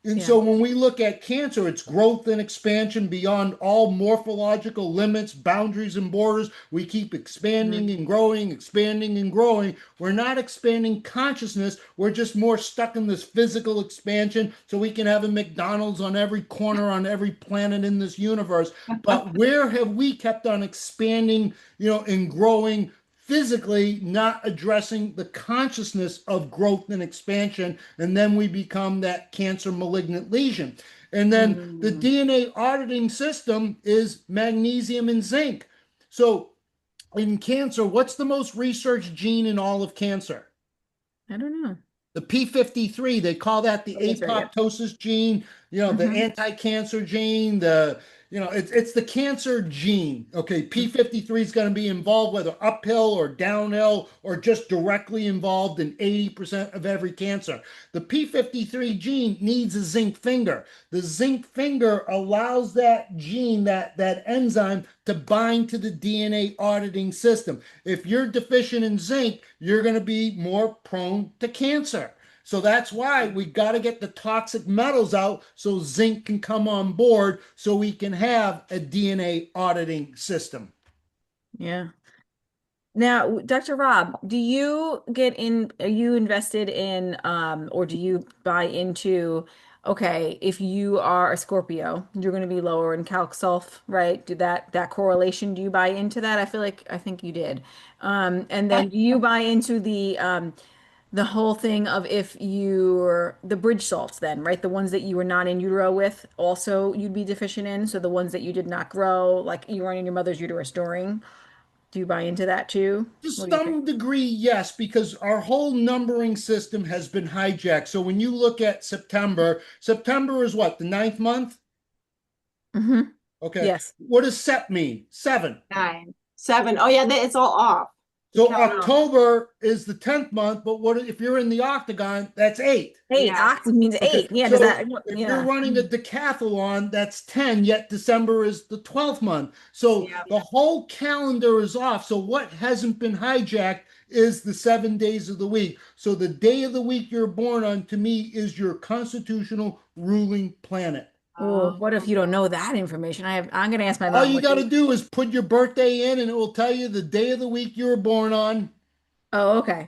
And Yeah. so when we look at cancer, it's growth and expansion beyond all morphological limits, boundaries, and borders. We keep expanding Mhm. and growing, expanding and growing. We're not expanding consciousness. We're just more stuck in this physical expansion so we can have a McDonald's on every corner on every planet in this universe. But where have we kept on expanding, and growing physically, not addressing the consciousness of growth and expansion, and then we become that cancer malignant lesion. And then the Mm. DNA auditing system is magnesium and zinc. So in cancer, what's the most researched gene in all of cancer? I don't know. The P53, they call that the Oh, that's right. Yep. apoptosis gene, the Hmm. anti-cancer gene, it's the cancer gene. Okay, P53 is going to be involved whether uphill or downhill or just directly involved in 80% of every cancer. The P53 gene needs a zinc finger. The zinc finger allows that gene, that enzyme, to bind to the DNA auditing system. If you're deficient in zinc, you're going to be more prone to cancer. So that's why we got to get the toxic metals out so zinc can come on board so we can have a DNA auditing system. Yeah. Now, Dr. Rob, do you are you invested in, or do you buy into, okay, if you are a Scorpio, you're going to be lower in calc sulf, right? Do that correlation, do you buy into that? I think you did. And then do you buy into the whole thing of if you're the bridge salts then, right? The ones that you were not in utero with, also you'd be deficient in. So the ones that you did not grow, like you weren't in your mother's uterus storing. Do you buy into that too? To What do you think? some degree, yes, because our whole numbering system has been hijacked. So when you look at September, September is what, the ninth month? Hmm. Okay. Yes. What does Sep mean? Seven. 9, 7. Oh yeah, it's all off. You So count off. October is the 10th month, but what if you're in the octagon, that's eight. Eight. Yeah. Oct means Okay, eight. Yeah, because so that, if you're yeah. running a decathlon, that's 10, yet December is the 12th month. So Yeah. the whole calendar is off. So what hasn't been hijacked is the 7 days of the week. So the day of the week you're born on, to me, is your constitutional ruling planet. Oh, what if you don't Oh. know that information? I'm gonna ask my All mom you what got to day. do is put your birthday in, and it will tell you the day of the week you were born on. Oh, okay.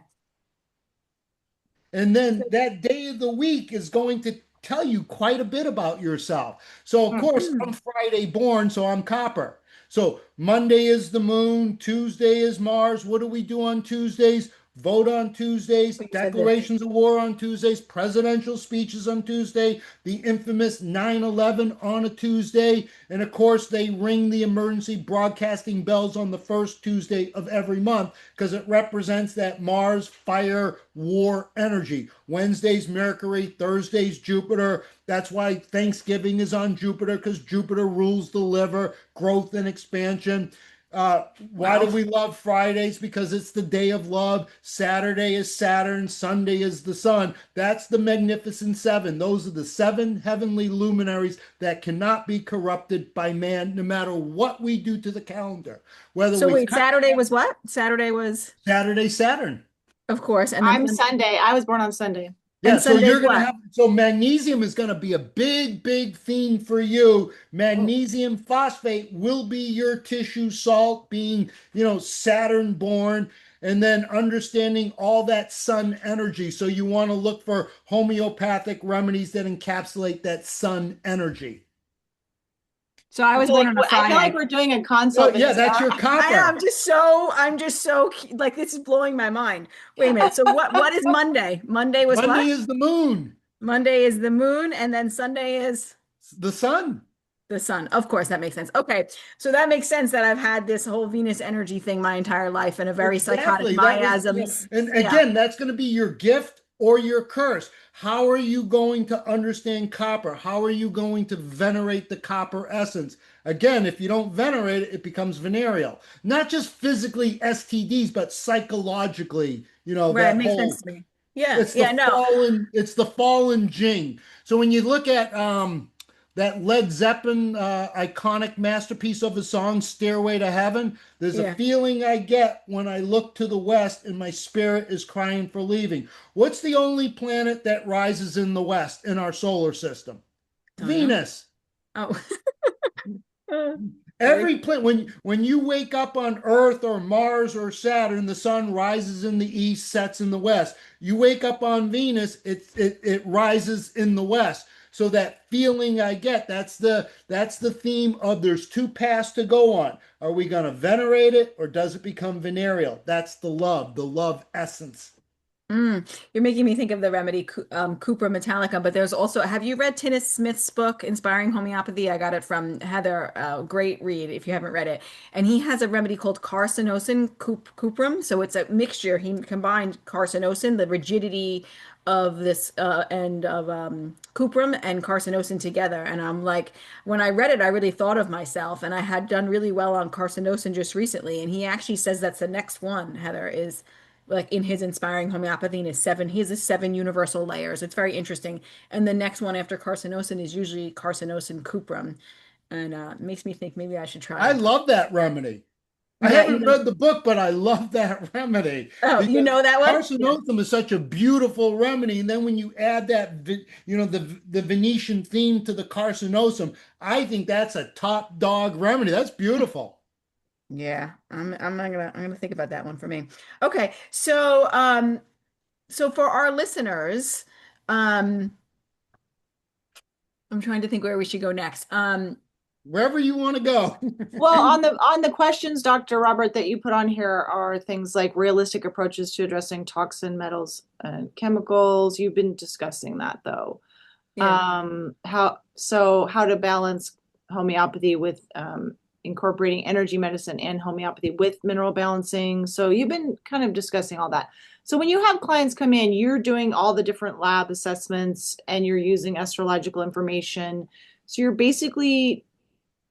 And then that day of the week is going to tell you quite a bit about yourself. So, of Hmm. course, I'm Friday born, so I'm copper. So, Monday is the moon, Tuesday is Mars. What do we do on Tuesdays? Vote on Tuesdays, But you said this. declarations of war on Tuesdays, presidential speeches on Tuesday, the infamous 9/11 on a Tuesday. And of course, they ring the emergency broadcasting bells on the first Tuesday of every month because it represents that Mars, fire, war energy. Wednesday's Mercury, Thursday's Jupiter. That's why Thanksgiving is on Jupiter because Jupiter rules the liver, growth and expansion. Why do Wow. we love Fridays? Because it's the day of love. Saturday is Saturn. Sunday is the sun. That's the Magnificent Seven. Those are the seven heavenly luminaries that cannot be corrupted by man, no matter what we do to the calendar. Whether So we wait, cut Saturday was what? Saturday was, Saturday, Saturn. of course, and then I'm Sunday. I was born on Sunday. Yeah, so Sunday's you're going to what? have, so magnesium is going to be a big, big theme for you. Oh, Magnesium phosphate will be your tissue salt, being, Saturn born, and then understanding all that sun energy. So you want to look for homeopathic remedies that encapsulate that sun energy. so I was born on a I feel like Friday. we're doing a Oh, consult, yeah, Vanessa. that's your I know, copper. I'm just so like this is blowing my mind. Wait a minute. So what is Monday? Monday was Monday what? is the moon, Monday is the moon, and then Sunday is the sun. the sun. Of course, that makes sense. Okay. So that makes sense that I've had this whole Venus energy thing my entire life and a very psychotic Exactly. That was, miasms. and Yeah. again, that's going to be your gift or your curse. How are you going to understand copper? How are you going to venerate the copper essence? Again, if you don't venerate it, it becomes venereal. Not just physically STDs, but psychologically, Right. It that makes whole sense to me. Yeah. Yeah. No. it's the fallen jing. So when you look at that Led Zeppelin iconic masterpiece of a song, Stairway to Heaven. There's a Yeah. feeling I get when I look to the west and my spirit is crying for leaving. What's the only planet that rises in the west in our solar system? Don't know. Venus. Oh, very Every planet, when you wake up on Earth or Mars or Saturn, the sun rises in the east, sets in the west. You wake up on Venus, it rises in the west. So that feeling I get, that's the theme of there's two paths to go on. Are we going to venerate it or does it become venereal? That's the love essence. Mm, you're making me think of the remedy Cupra Metallica, but there's also, have you read Tinnis Smith's book, Inspiring Homeopathy? I got it from Heather. Great read if you haven't read it. And he has a remedy called cuprum. So it's a mixture. He combined carcinosin, the rigidity of this and of cuprum and carcinosin together. And I'm like, when I read it, I really thought of myself, and I had done really well on carcinosin just recently. And he actually says that's the next one, Heather, is like in his inspiring homeopathy and his seven, he has his seven universal layers. It's very interesting. And the next one after carcinosin is usually carcinosin cuprum. And it makes me think maybe I should try I it. love that remedy. I Yeah, haven't read the book, but I love that remedy oh, you because know that one? Yeah. carcinosum is such a beautiful remedy. And then when you add the Venetian theme to the carcinosum, I think that's a top dog remedy. That's beautiful. Yeah, I'm gonna think about that one for me. Okay, so for our listeners, um I'm trying to think where we should go next. Wherever you want to go. Well, on the questions, Dr. Robert, that you put on here are things like realistic approaches to addressing toxin metals and chemicals. You've been discussing that though. Yeah. How to balance homeopathy with incorporating energy medicine and homeopathy with mineral balancing. So you've been kind of discussing all that. So when you have clients come in, you're doing all the different lab assessments and you're using astrological information. So you're basically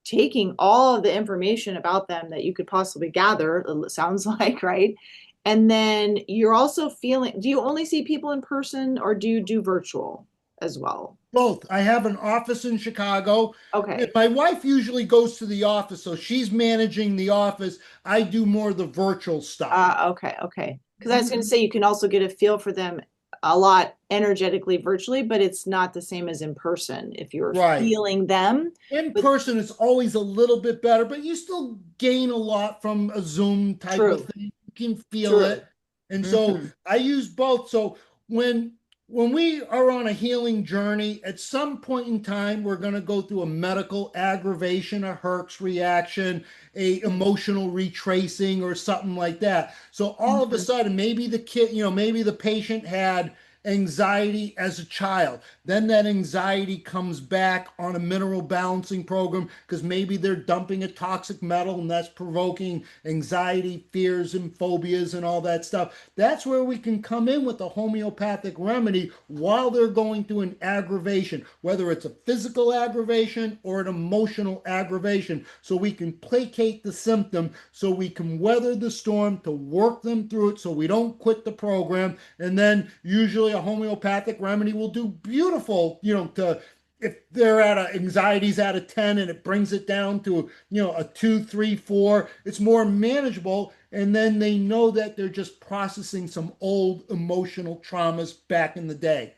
taking all of the information about them that you could possibly gather, it sounds like, right? And then you're also feeling, do you only see people in person or do you do virtual as well? Both. I have an office in Chicago. Okay. My wife usually goes to the office, so she's managing the office. I do more of the virtual stuff. Okay. Because I was going to say you can also get a feel for them a lot energetically virtually, but it's not the same as in person if you're Right. feeling them. In But person, it's always a little bit better, but you still gain a lot from a Zoom type of true, thing. You can feel true. it. And so Hmm. I use both. So when when we are on a healing journey, at some point in time, we're going to go through a medical aggravation, a Herx reaction, a emotional retracing, or something like that. So all of a Hmm. sudden, maybe the kid, maybe the patient had anxiety as a child. Then that anxiety comes back on a mineral balancing program because maybe they're dumping a toxic metal and that's provoking anxiety, fears, and phobias and all that stuff. That's where we can come in with a homeopathic remedy while they're going through an aggravation, whether it's a physical aggravation or an emotional aggravation, so we can placate the symptom, so we can weather the storm to work them through it so we don't quit the program. And then usually a homeopathic remedy will do beautiful, to if they're at anxiety's at a 10 and it brings it down to a 2, 3, 4, it's more manageable. And then they know that they're just processing some old emotional traumas back in the day.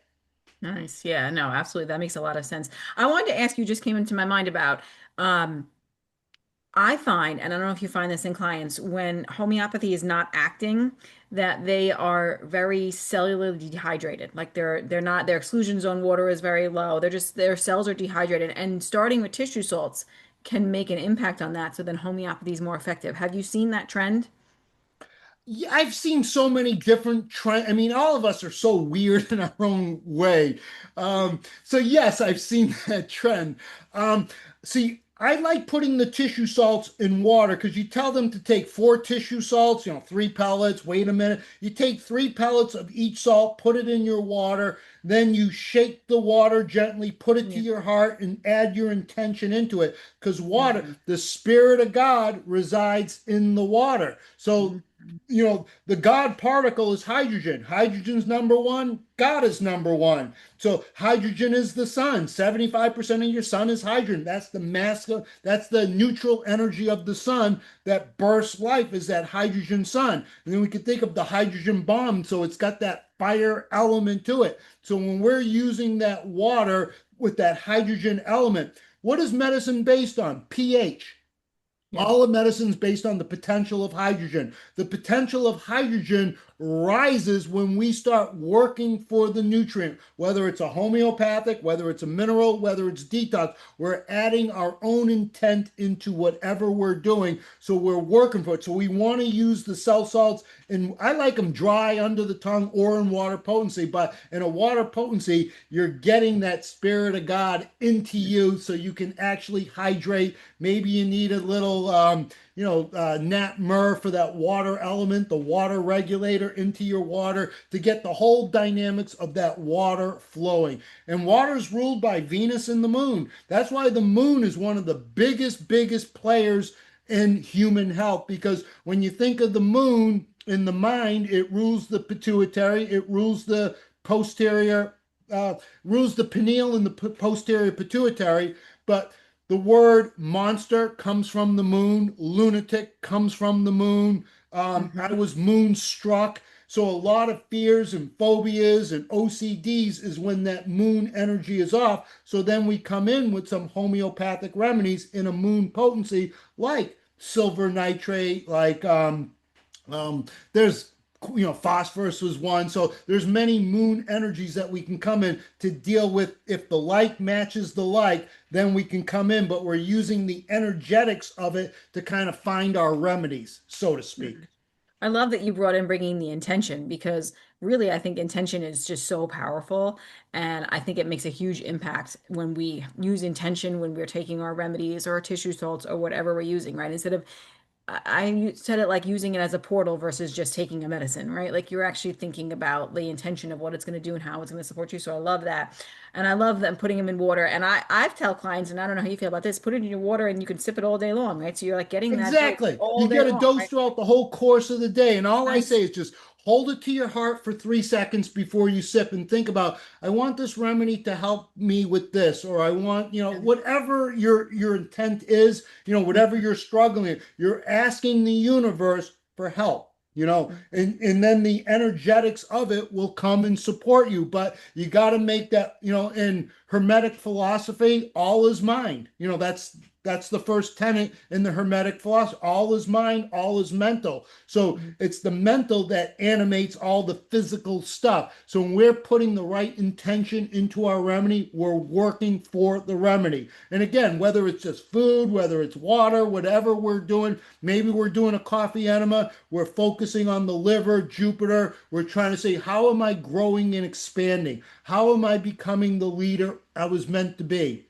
Nice. Yeah, no, absolutely. That makes a lot of sense. I wanted to ask you, just came into my mind about um I find, and I don't know if you find this in clients, when homeopathy is not acting, that they are very cellularly dehydrated. Like they're not, their exclusion zone water is very low. They're just, their cells are dehydrated. And starting with tissue salts can make an impact on that. So then homeopathy is more effective. Have you seen that trend? Yeah, I've seen so many different trends. I mean, all of us are so weird in our own way. So yes, I've seen that trend. See, I like putting the tissue salts in water because you tell them to take 4 tissue salts, 3 pellets. Wait a minute. You take 3 pellets of each salt, put it in your water, then you shake the water gently, put it to Yeah. your heart, and add your intention into it. Because water, Mhm. the spirit of God resides in the water. So the God particle is hydrogen. Hydrogen's number one. God is number one. So hydrogen is the sun. 75% of your sun is hydrogen. That's the that's the neutral energy of the sun that bursts life, is that hydrogen sun. And then we can think of the hydrogen bomb. So it's got that fire element to it. So when we're using that water with that hydrogen element, what is medicine based on? pH. Yeah. All of medicine is based on the potential of hydrogen. The potential of hydrogen rises when we start working for the nutrient, whether it's a homeopathic, whether it's a mineral, whether it's detox. We're adding our own intent into whatever we're doing. So we're working for it. So we want to use the cell salts, and I like them dry under the tongue or in water potency. But in a water potency, you're getting that spirit of God into you so you can actually hydrate. Maybe you need a little nat myrrh for that water element, the water regulator into your water to get the whole dynamics of that water flowing. And water is ruled by Venus and the moon. That's why the moon is one of the biggest players in human health, because when you think of the moon in the mind, it rules the pituitary, it rules the posterior, rules the pineal and the posterior pituitary. But the word monster comes from the moon. Lunatic comes from the moon. I Mhm. was moonstruck. So a lot of fears and phobias and OCDs is when that moon energy is off. So then we come in with some homeopathic remedies in a moon potency, like silver nitrate, like there's phosphorus was one. So there's many moon energies that we can come in to deal with. If the like matches the like, then we can come in, but we're using the energetics of it to kind of find our remedies, so to speak. I love that you brought in bringing the intention, because really I think intention is just so powerful, and I think it makes a huge impact when we use intention when we're taking our remedies or our tissue salts or whatever we're using, right? Instead of I said it like using it as a portal versus just taking a medicine, right? Like you're actually thinking about the intention of what it's going to do and how it's going to support you. So I love that. And I love them putting them in water. And I've tell clients, and I don't know how you feel about this, put it in your water and you can sip it all day long, right? So you're like getting that dose Exactly. all You day get a long, dose right? throughout the whole course of the day. And all I say Nice. is just hold it to your heart for 3 seconds before you sip and think about, I want this remedy to help me with this, or I want, Yeah. whatever your intent is, whatever you're struggling with, you're asking the universe for help. And then the energetics of it will come and support you. But you got to make that, in Hermetic philosophy, all is mind. That's the first tenet in the Hermetic philosophy. All is mind, all is mental. So it's the mental that animates all the physical stuff. So when we're putting the right intention into our remedy, we're working for the remedy. And again, whether it's just food, whether it's water, whatever we're doing, maybe we're doing a coffee enema, we're focusing on the liver, Jupiter. We're trying to say, how am I growing and expanding? How am I becoming the leader I was meant to be?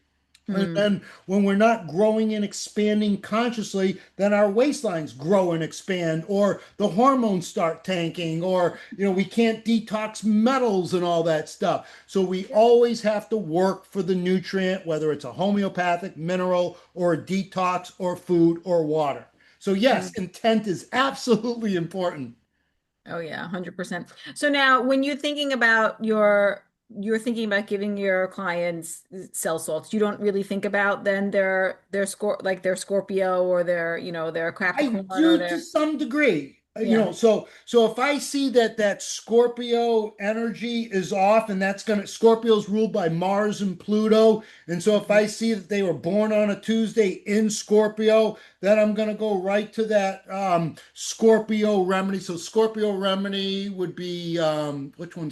And Mm. then when we're not growing and expanding consciously, then our waistlines grow and expand, or the hormones start tanking, or we can't detox metals and all that stuff. So we always have to work for the nutrient, whether it's a homeopathic, mineral, or a detox, or food, or water. So yes, Mm. intent is absolutely important. Oh yeah, 100%. So now when you're thinking about giving your clients cell salts, you don't really think about then their Scorpio or their I Capricorn or do to their some degree. yeah. So if I see that Scorpio energy is off, and that's gonna Scorpio's ruled by Mars and Pluto, and so if Mhm. I see that they were born on a Tuesday in Scorpio, then I'm gonna go right to that Scorpio remedy. So Scorpio remedy would be which one?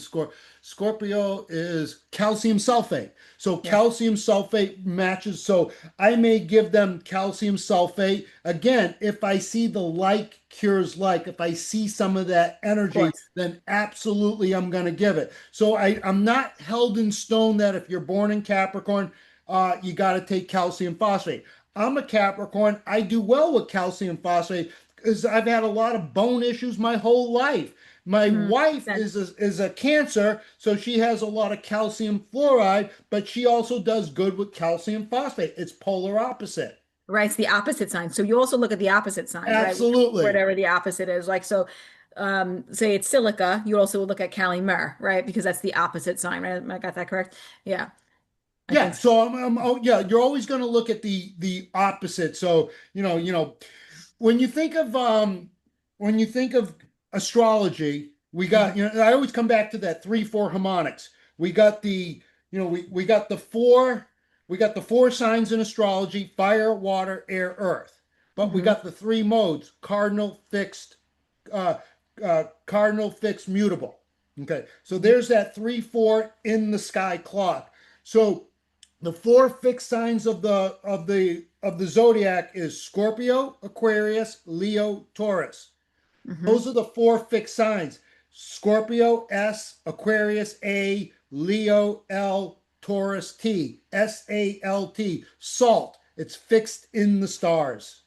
Scorpio is calcium sulfate. So Yeah, of calcium sulfate matches. So I may give them calcium sulfate. Again, if I see the like cures like, if I see some of that energy, course. then absolutely I'm going to give it. So I'm not held in stone that if you're born in Capricorn, you got to take calcium phosphate. I'm a Capricorn. I do well with calcium phosphate because I've had a lot of bone issues my whole life. My Makes wife sense. is a cancer, so she has a lot of calcium fluoride, but she also does good with calcium phosphate. It's polar opposite. Right, it's the opposite sign. So you also look at the opposite sign, right? Absolutely. Whatever the opposite is. Like so say it's silica, you also look at Kali Mer, right? Because that's the opposite sign, right? I got that correct? Yeah, I Yeah, think so. so oh, yeah, you're always going to look at the opposite. So, when you think of when you think of astrology, we got, Mhm. I always come back to that 3-4 harmonics. We got we got the four signs in astrology: fire, water, air, earth. But we Mhm. got the three modes: uh, cardinal, fixed, mutable. Okay, so there's that 3-4 in the sky clock. So the four fixed signs of the zodiac is Scorpio, Aquarius, Leo, Taurus. Mhm. Those are the four fixed signs. Scorpio S, Aquarius A, Leo L, Taurus T. SALT. Salt. It's fixed in the stars.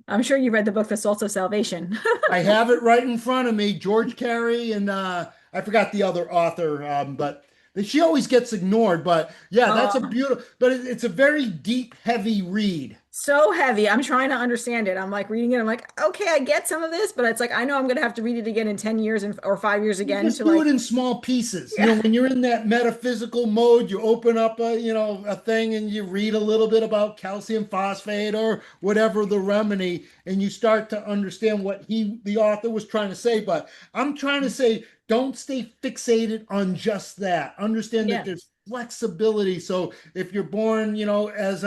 I'm sure you read the book The Salt of Salvation. I have it right in front of me. George Carey and I forgot the other author, but she always gets ignored. But yeah, that's a Oh, beautiful. But it's a very deep, heavy read. so heavy. I'm trying to understand it. I'm like reading it. I'm like, okay, I get some of this, but it's like I know I'm gonna have to read it again in 10 years or 5 years You again just to do it like, in small pieces. yeah. When you're in that metaphysical mode, you open up a thing and you read a little bit about calcium phosphate or whatever the remedy, and you start to understand what the author was trying to say. But I'm trying to say, don't stay fixated on just that. Understand that Yeah. there's flexibility. So if you're born, as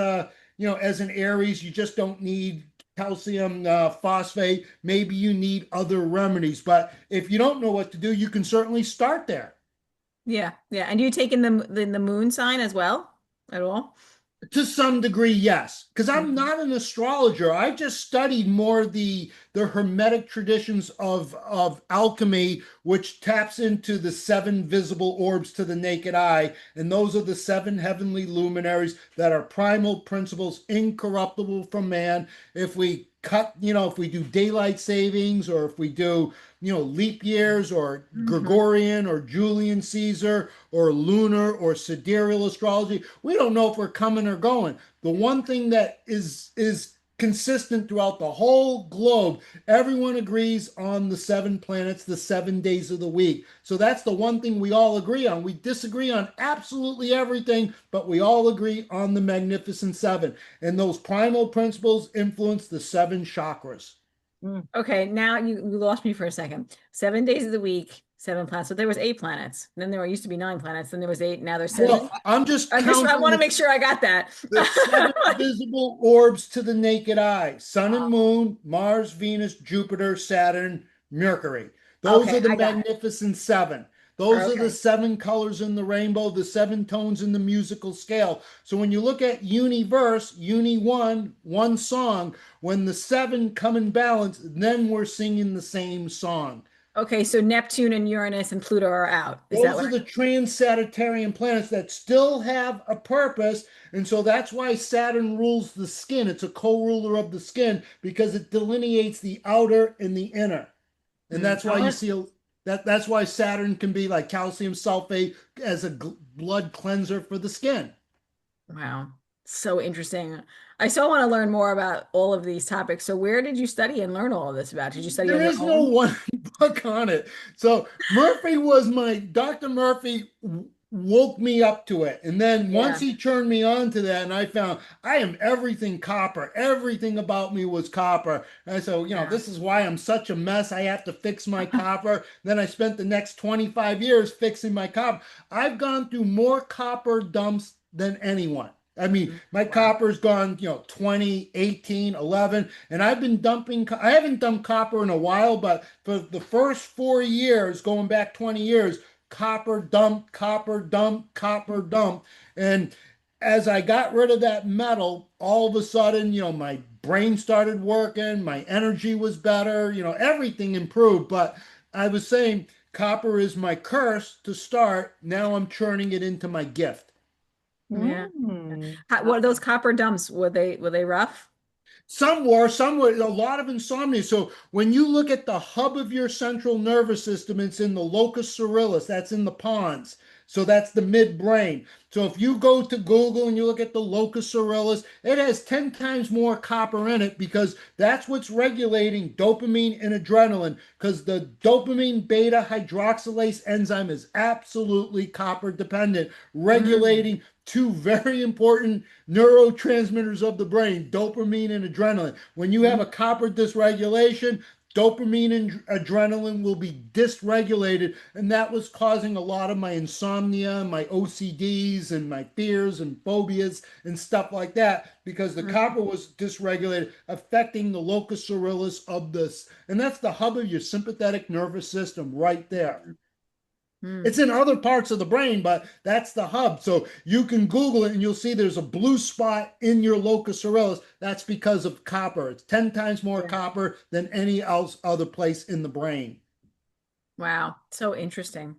an Aries, you just don't need calcium phosphate. Maybe you need other remedies. But if you don't know what to do, you can certainly start there. Yeah. Yeah. And do you take in the moon sign as well at all? To some degree, yes, because I'm Mhm. not an astrologer. I just studied more the hermetic traditions of alchemy, which taps into the seven visible orbs to the naked eye, and those are the seven heavenly luminaries that are primal principles, incorruptible from man. If we do daylight savings, or if we do leap years, or Mhm. Gregorian, or Julian Caesar, or lunar, or sidereal astrology, we don't know if we're coming or going. The one thing that is consistent throughout the whole globe, everyone agrees on the 7 planets, the 7 days of the week. So that's the one thing we all agree on. We disagree on absolutely everything, but we all agree on the Magnificent Seven. And those primal principles influence the seven chakras. Okay, now you lost me for a second. 7 days of the week, seven planets. So there was eight planets. Then there used to be nine planets. Then there was eight. Now there's Well, seven. I'm just I counting want to make sure I got that. the seven Like, visible orbs to the naked eye: Sun and oh, Moon, Mars, Venus, Jupiter, Saturn, Mercury. Those okay, are the I got it. Magnificent Seven. Those are the Okay. seven colors in the rainbow, the seven tones in the musical scale. So when you look at universe, uni one song, when the seven come in balance, then we're singing the same song. Okay, so Neptune and Uranus and Pluto are out. Is that Those what are the trans-Sagittarian planets that still have a purpose. And so that's why Saturn rules the skin. It's a co-ruler of the skin because it delineates the outer and the inner. And that's I why you want see that's why Saturn can be like calcium sulfate as a blood cleanser for the skin. wow. So interesting. I still want to learn more about all of these topics. So where did you study and learn all of this about? Did you study on There your is no own? one book on it. So Murphy was my Dr. Murphy woke me up to it. And then once Yeah. he turned me on to that, and I found I am everything copper. Everything about me was copper. And so, Yeah. this is why I'm such a mess. I have to fix my copper. Then I spent the next 25 years fixing my copper. I've gone through more copper dumps than anyone. I mean, my Wow. copper's gone, 20, 18, 11, and I've been dumping, I haven't dumped copper in a while, but for the first 4 years, going back 20 years, copper dump, copper dump, copper dump. And as I got rid of that metal, all of a sudden, my brain started working, my energy was better, everything improved. But I was saying copper is my curse to start. Now I'm turning it into my gift. Yeah. Mm. What are those copper dumps? Were they rough? Some were a lot of insomnia. So when you look at the hub of your central nervous system, it's in the locus coeruleus, that's in the pons. So that's the midbrain. So if you go to Google and you look at the locus coeruleus, it has 10 times more copper in it because that's what's regulating dopamine and adrenaline, because the dopamine beta hydroxylase enzyme is absolutely copper dependent, Mm, regulating two very important neurotransmitters of the brain, dopamine and adrenaline. When you have mm, a copper dysregulation, dopamine and adrenaline will be dysregulated, and that was causing a lot of my insomnia, my OCDs, and my fears and phobias and stuff like that because the mm, copper was dysregulated, affecting the locus coeruleus of this, and that's the hub of your sympathetic nervous system right there. mm, mm. It's in other parts of the brain, but that's the hub. So you can Google it and you'll see there's a blue spot in your locus coeruleus. That's because of copper. It's 10 times more Yeah. copper than any else other place in the brain. Wow. So interesting.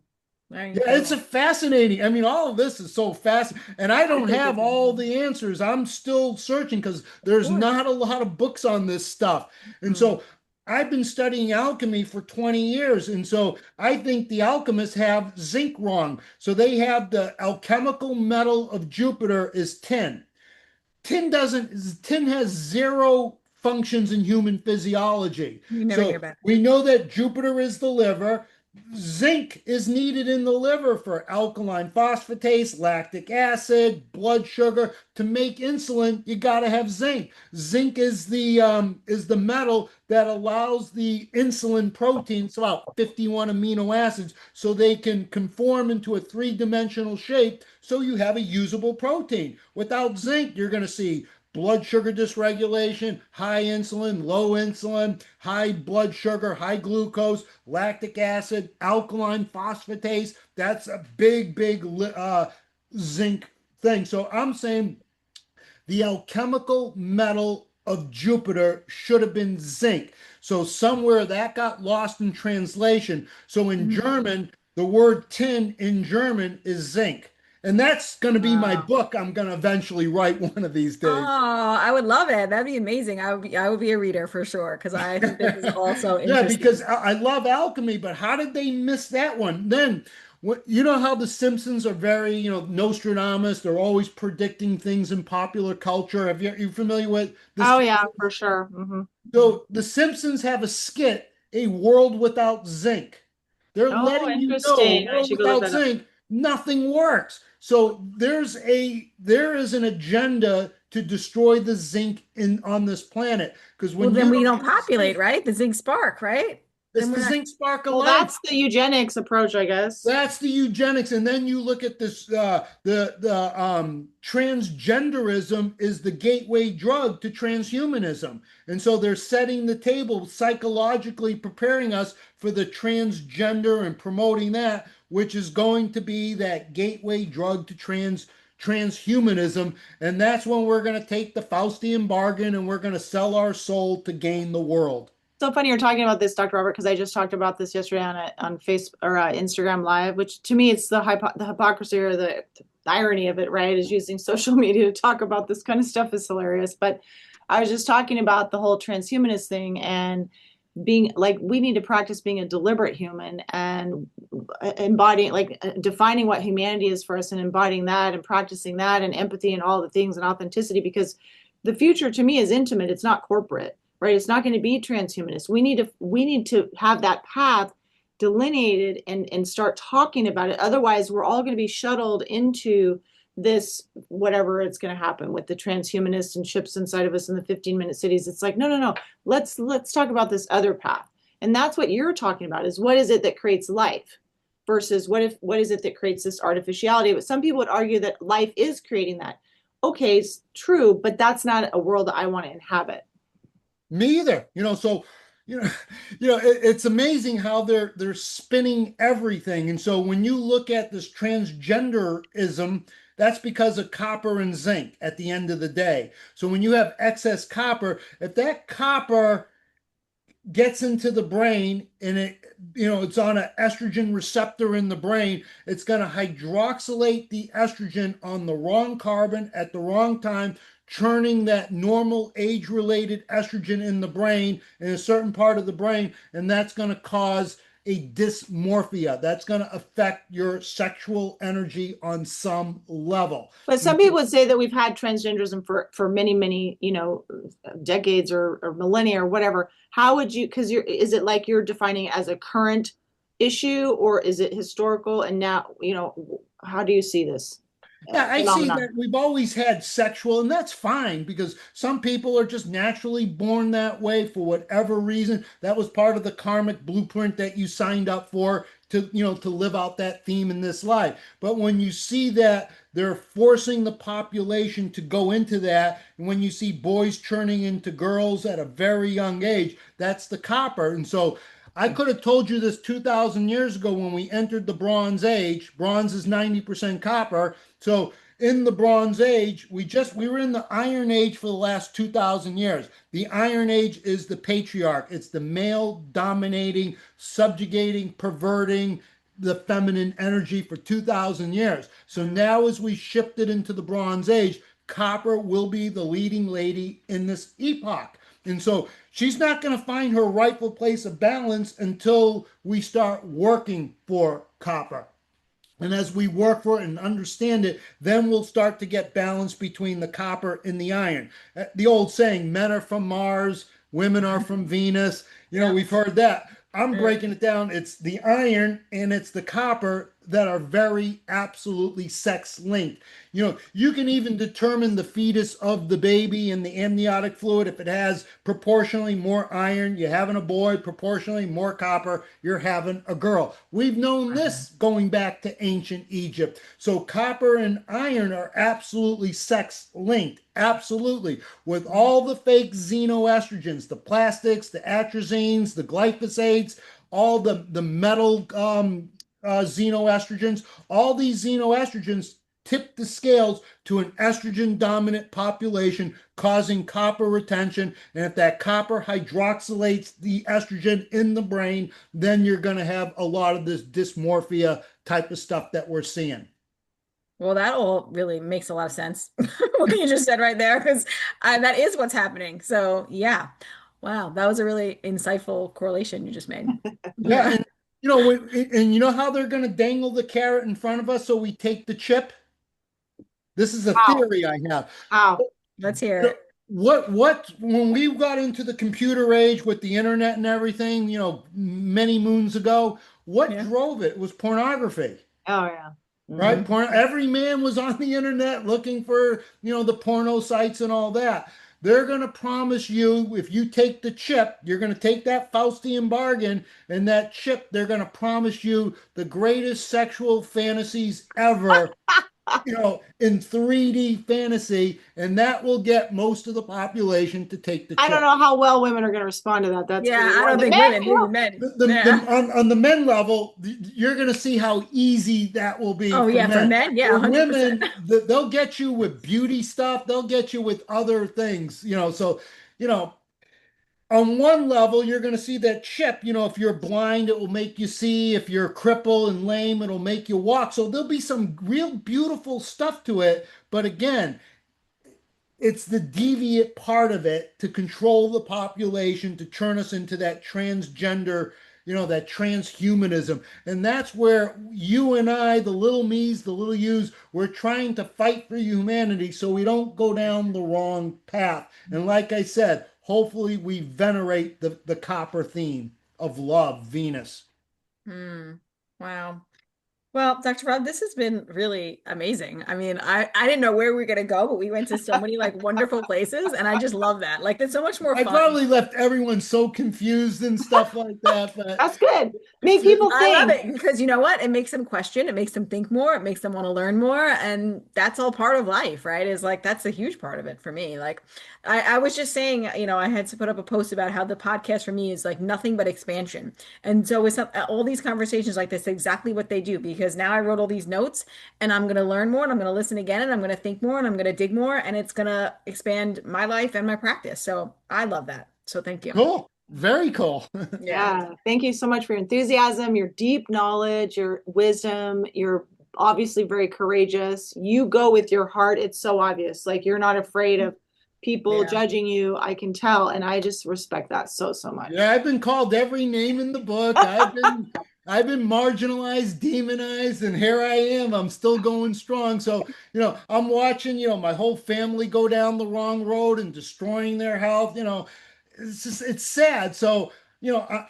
Very Yeah, it's a cool. fascinating. I mean, all of this is so fascinating, and I I don't think have it's all amazing. the answers. I'm still searching because Of there's course. not a lot of books on this stuff. And Mm. so I've been studying alchemy for 20 years. And so I think the alchemists have zinc wrong. So they have the alchemical metal of Jupiter is tin. Tin has zero functions in human physiology. You never hear So about we know that Jupiter is the liver. Zinc is needed in the liver for alkaline phosphatase, lactic acid, blood sugar. To make insulin, you got to have zinc. Zinc is the metal that allows the insulin proteins, about 51 amino acids, so they can conform into a three-dimensional shape. So you have a usable protein. Without zinc, you're going to see blood sugar dysregulation, high insulin, low insulin, high blood sugar, high glucose, lactic acid, alkaline phosphatase. That's a big zinc thing. So I'm saying the alchemical metal of Jupiter should have been zinc. So somewhere that got lost in translation. So in it. German, the word tin in German is zinc. And that's going to be my Wow. book I'm going to eventually write one of these days. Oh, I would love it. That'd be amazing. I would be a reader for sure because I think this is also Yeah, because interesting. I love alchemy, but how did they miss that one? Then, you know how the Simpsons are very, Nostradamus, they're always predicting things in popular culture. Are you familiar with this Oh yeah, concept? for sure. Hmm. So the Simpsons have a skit, A World Without Zinc. They're Oh, letting you know a interesting. I world should go look without that up. zinc, nothing works. So there is an agenda to destroy the zinc in on this planet. Because Well, when then you we don't don't have populate, zinc, right? The zinc spark, right? it's Then we're the not. zinc spark of Well, life. that's the eugenics approach, I guess. That's the eugenics, and then you look at this. The transgenderism is the gateway drug to transhumanism, and so they're setting the table psychologically, preparing us for the transgender and promoting that, which is going to be that gateway drug to transhumanism, and that's when we're going to take the Faustian bargain and we're going to sell our soul to gain the world. So funny you're talking about this, Dr. Robert, because I just talked about this yesterday on Facebook or Instagram Live, which to me it's the hypocrisy or the irony of it, right? Is using social media to talk about this kind of stuff is hilarious. But I was just talking about the whole transhumanist thing and being like we need to practice being a deliberate human and embodying like defining what humanity is for us and embodying that and practicing that and empathy and all the things and authenticity because the future to me is intimate, it's not corporate, right? It's not going to be transhumanist. We need to have that path delineated and start talking about it, otherwise we're all going to be shuttled into this whatever it's going to happen with the transhumanists and chips inside of us in the 15-minute cities. It's like no, let's talk about this other path. And that's what you're talking about is what is it that creates life versus what is it that creates this artificiality. But some people would argue that life is creating that. Okay, it's true, but that's not a world that I want to inhabit. Me either. You know, it's amazing how they're spinning everything. And so when you look at this transgenderism, that's because of copper and zinc at the end of the day. So when you have excess copper, if that copper gets into the brain and it's on an estrogen receptor in the brain, it's going to hydroxylate the estrogen on the wrong carbon at the wrong time, churning that normal age related estrogen in the brain in a certain part of the brain, and that's going to cause a dysmorphia. That's going to affect your sexual energy on some level. But some people would say that we've had transgenderism for many, many, decades or millennia or whatever. How would you, because is it like you're defining it as a current issue, or is it historical? And now, how do you see this Yeah, I see phenomenon? that we've always had sexual, and that's fine because some people are just naturally born that way for whatever reason. That was part of the karmic blueprint that you signed up for to live out that theme in this life. But when you see that they're forcing the population to go into that, and when you see boys turning into girls at a very young age, that's the copper. And so I could have told you this 2,000 years ago when we entered the Bronze Age. Bronze is 90% copper. So in the Bronze Age, we were in the Iron Age for the last 2,000 years. The Iron Age is the patriarch. It's the male dominating, subjugating, perverting the feminine energy for 2,000 years. So now as we shifted into the Bronze Age, copper will be the leading lady in this epoch. And so she's not going to find her rightful place of balance until we start working for copper. And as we work for it and understand it, then we'll start to get balance between the copper and the iron. The old saying, men are from Mars, women are from Venus. Yeah. We've heard that. I'm Mm. breaking it down. It's the iron and it's the copper that are very absolutely sex linked. You can even determine the fetus of the baby in the amniotic fluid. If it has proportionally more iron, you're having a boy, proportionally more copper, you're having a girl. We've known this going back to ancient Egypt. So copper and iron are absolutely sex linked. Absolutely. With all the fake xenoestrogens, the plastics, the atrazines, the glyphosates, all the metal xenoestrogens, all these xenoestrogens tip the scales to an estrogen dominant population, causing copper retention. And if that copper hydroxylates the estrogen in the brain, then you're going to have a lot of this dysmorphia type of stuff that we're seeing. Well, that all really makes a lot of sense, what you just said right there, because that is what's happening. So, yeah. Wow, that was a really insightful correlation you just made. Yeah, Yeah. and you know how they're going to dangle the carrot in front of us so we take the chip? This is a How? theory I have. How? Let's hear it. What when we got into the computer age with the internet and everything, many moons ago, what Yeah. drove it was pornography, Oh, yeah. right? Hmm. Every man was on the internet looking for, the porno sites and all that. They're going to promise you if you take the chip, you're going to take that Faustian bargain, and that chip, they're going to promise you the greatest sexual fantasies ever in 3D fantasy, and that will get most of the population to take the I don't chip. know how well women are going to respond to that. That's Yeah, really I more don't the think men women, maybe will. men. Yeah. On the men level, you're going to see how easy that will be Oh, for yeah, for men. men, yeah, For 100%. women, they'll get you with beauty stuff. They'll get you with other things. So you know, on one level, you're going to see that chip. If you're blind, it will make you see. If you're crippled and lame, it'll make you walk. So there'll be some real beautiful stuff to it. But again, it's the deviant part of it to control the population, to turn us into that transgender, that transhumanism. And that's where you and I, the little me's, the little you's, we're trying to fight for humanity so we don't go down the wrong path. And like I said, hopefully we venerate the copper theme of love, Venus. Hmm. Wow. Well, Dr. Rob, this has been really amazing. I mean, I didn't know where we were going to go, but we went to so many like wonderful places, and I just love that. Like, it's so much more I fun. probably left everyone so confused and stuff like that, but That's good. Make it's people I love think. it because you know what? It makes them question, it makes them think more, it makes them want to learn more. And that's all part of life, right? Is like that's a huge part of it for me. Like I was just saying, I had to put up a post about how the podcast for me is like nothing but expansion. And so with all these conversations like this, exactly what they do, because now I wrote all these notes and I'm gonna learn more and I'm gonna listen again and I'm gonna think more and I'm gonna dig more and it's gonna expand my life and my practice. So I love that. So thank you. cool. Very cool. Yeah. Yeah. Thank you so much for your enthusiasm, your deep knowledge, your wisdom. You're obviously very courageous. You go with your heart. It's so obvious. Like you're not afraid of people Yeah. judging you. I can tell, and I just respect that so, so much. Yeah, I've been called every name in the book. I've been marginalized, demonized, and here I am. I'm still going strong. So, I'm watching, my whole family go down the wrong road and destroying their health. It's sad. So,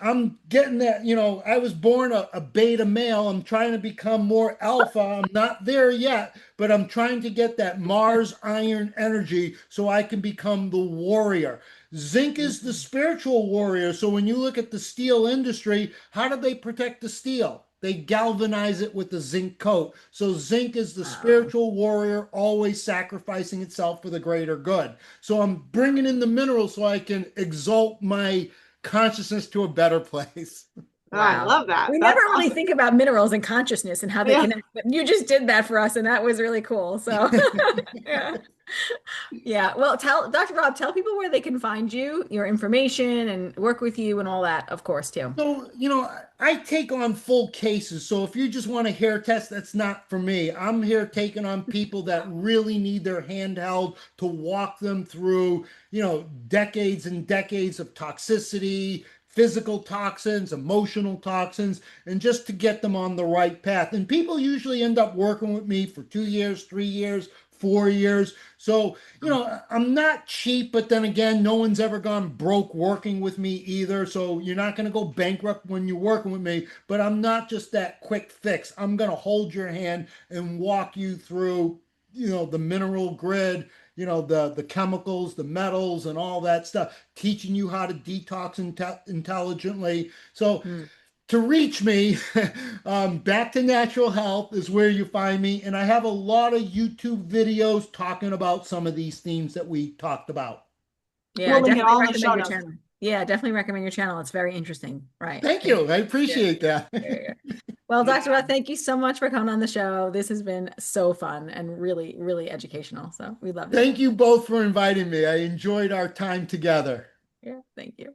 I'm getting that, I was born a beta male. I'm trying to become more alpha. I'm not there yet, but I'm trying to get that Mars iron energy so I can become the warrior. Zinc is the Mhm. spiritual warrior. So when you look at the steel industry, how do they protect the steel? They galvanize it with the zinc coat. So zinc is the Wow. spiritual warrior, always sacrificing itself for the greater good. So I'm bringing in the minerals so I can exalt my consciousness to a better place. Oh, I Wow. love that. We never That's really awesome. think about minerals and consciousness and how they Yeah. connect, but you just did that for us, and that was really cool. So, yeah. Yeah. Well, tell Dr. Rob, tell people where they can find you, your information, and work with you and all that, of course, too. So, I take on full cases. So if you just want a hair test, that's not for me. I'm here taking on people that really need their hand held to walk them through, decades and decades of toxicity, physical toxins, emotional toxins, and just to get them on the right path. And people usually end up working with me for 2 years, 3 years, 4 years. So, I'm not cheap, but then again, no one's ever gone broke working with me either. So you're not going to go bankrupt when you're working with me, but I'm not just that quick fix. I'm going to hold your hand and walk you through, the mineral grid, the chemicals, the metals and all that stuff, teaching you how to detox intelligently. So Mm. to reach me, back to natural health is where you find me. And I have a lot of YouTube videos talking about some of these themes that we talked about. Yeah, I We'll link it definitely all in the recommend show your notes. channel. Yeah, definitely recommend your channel. It's very interesting. Right. Thank Thank you. I you. Yeah. appreciate that. Yeah. Yeah. Well, Dr. Roth, thank you so much for coming on the show. This has been so fun and really, really educational. So we loved it. Thank you both for inviting me. I enjoyed our time together. Yeah, thank you.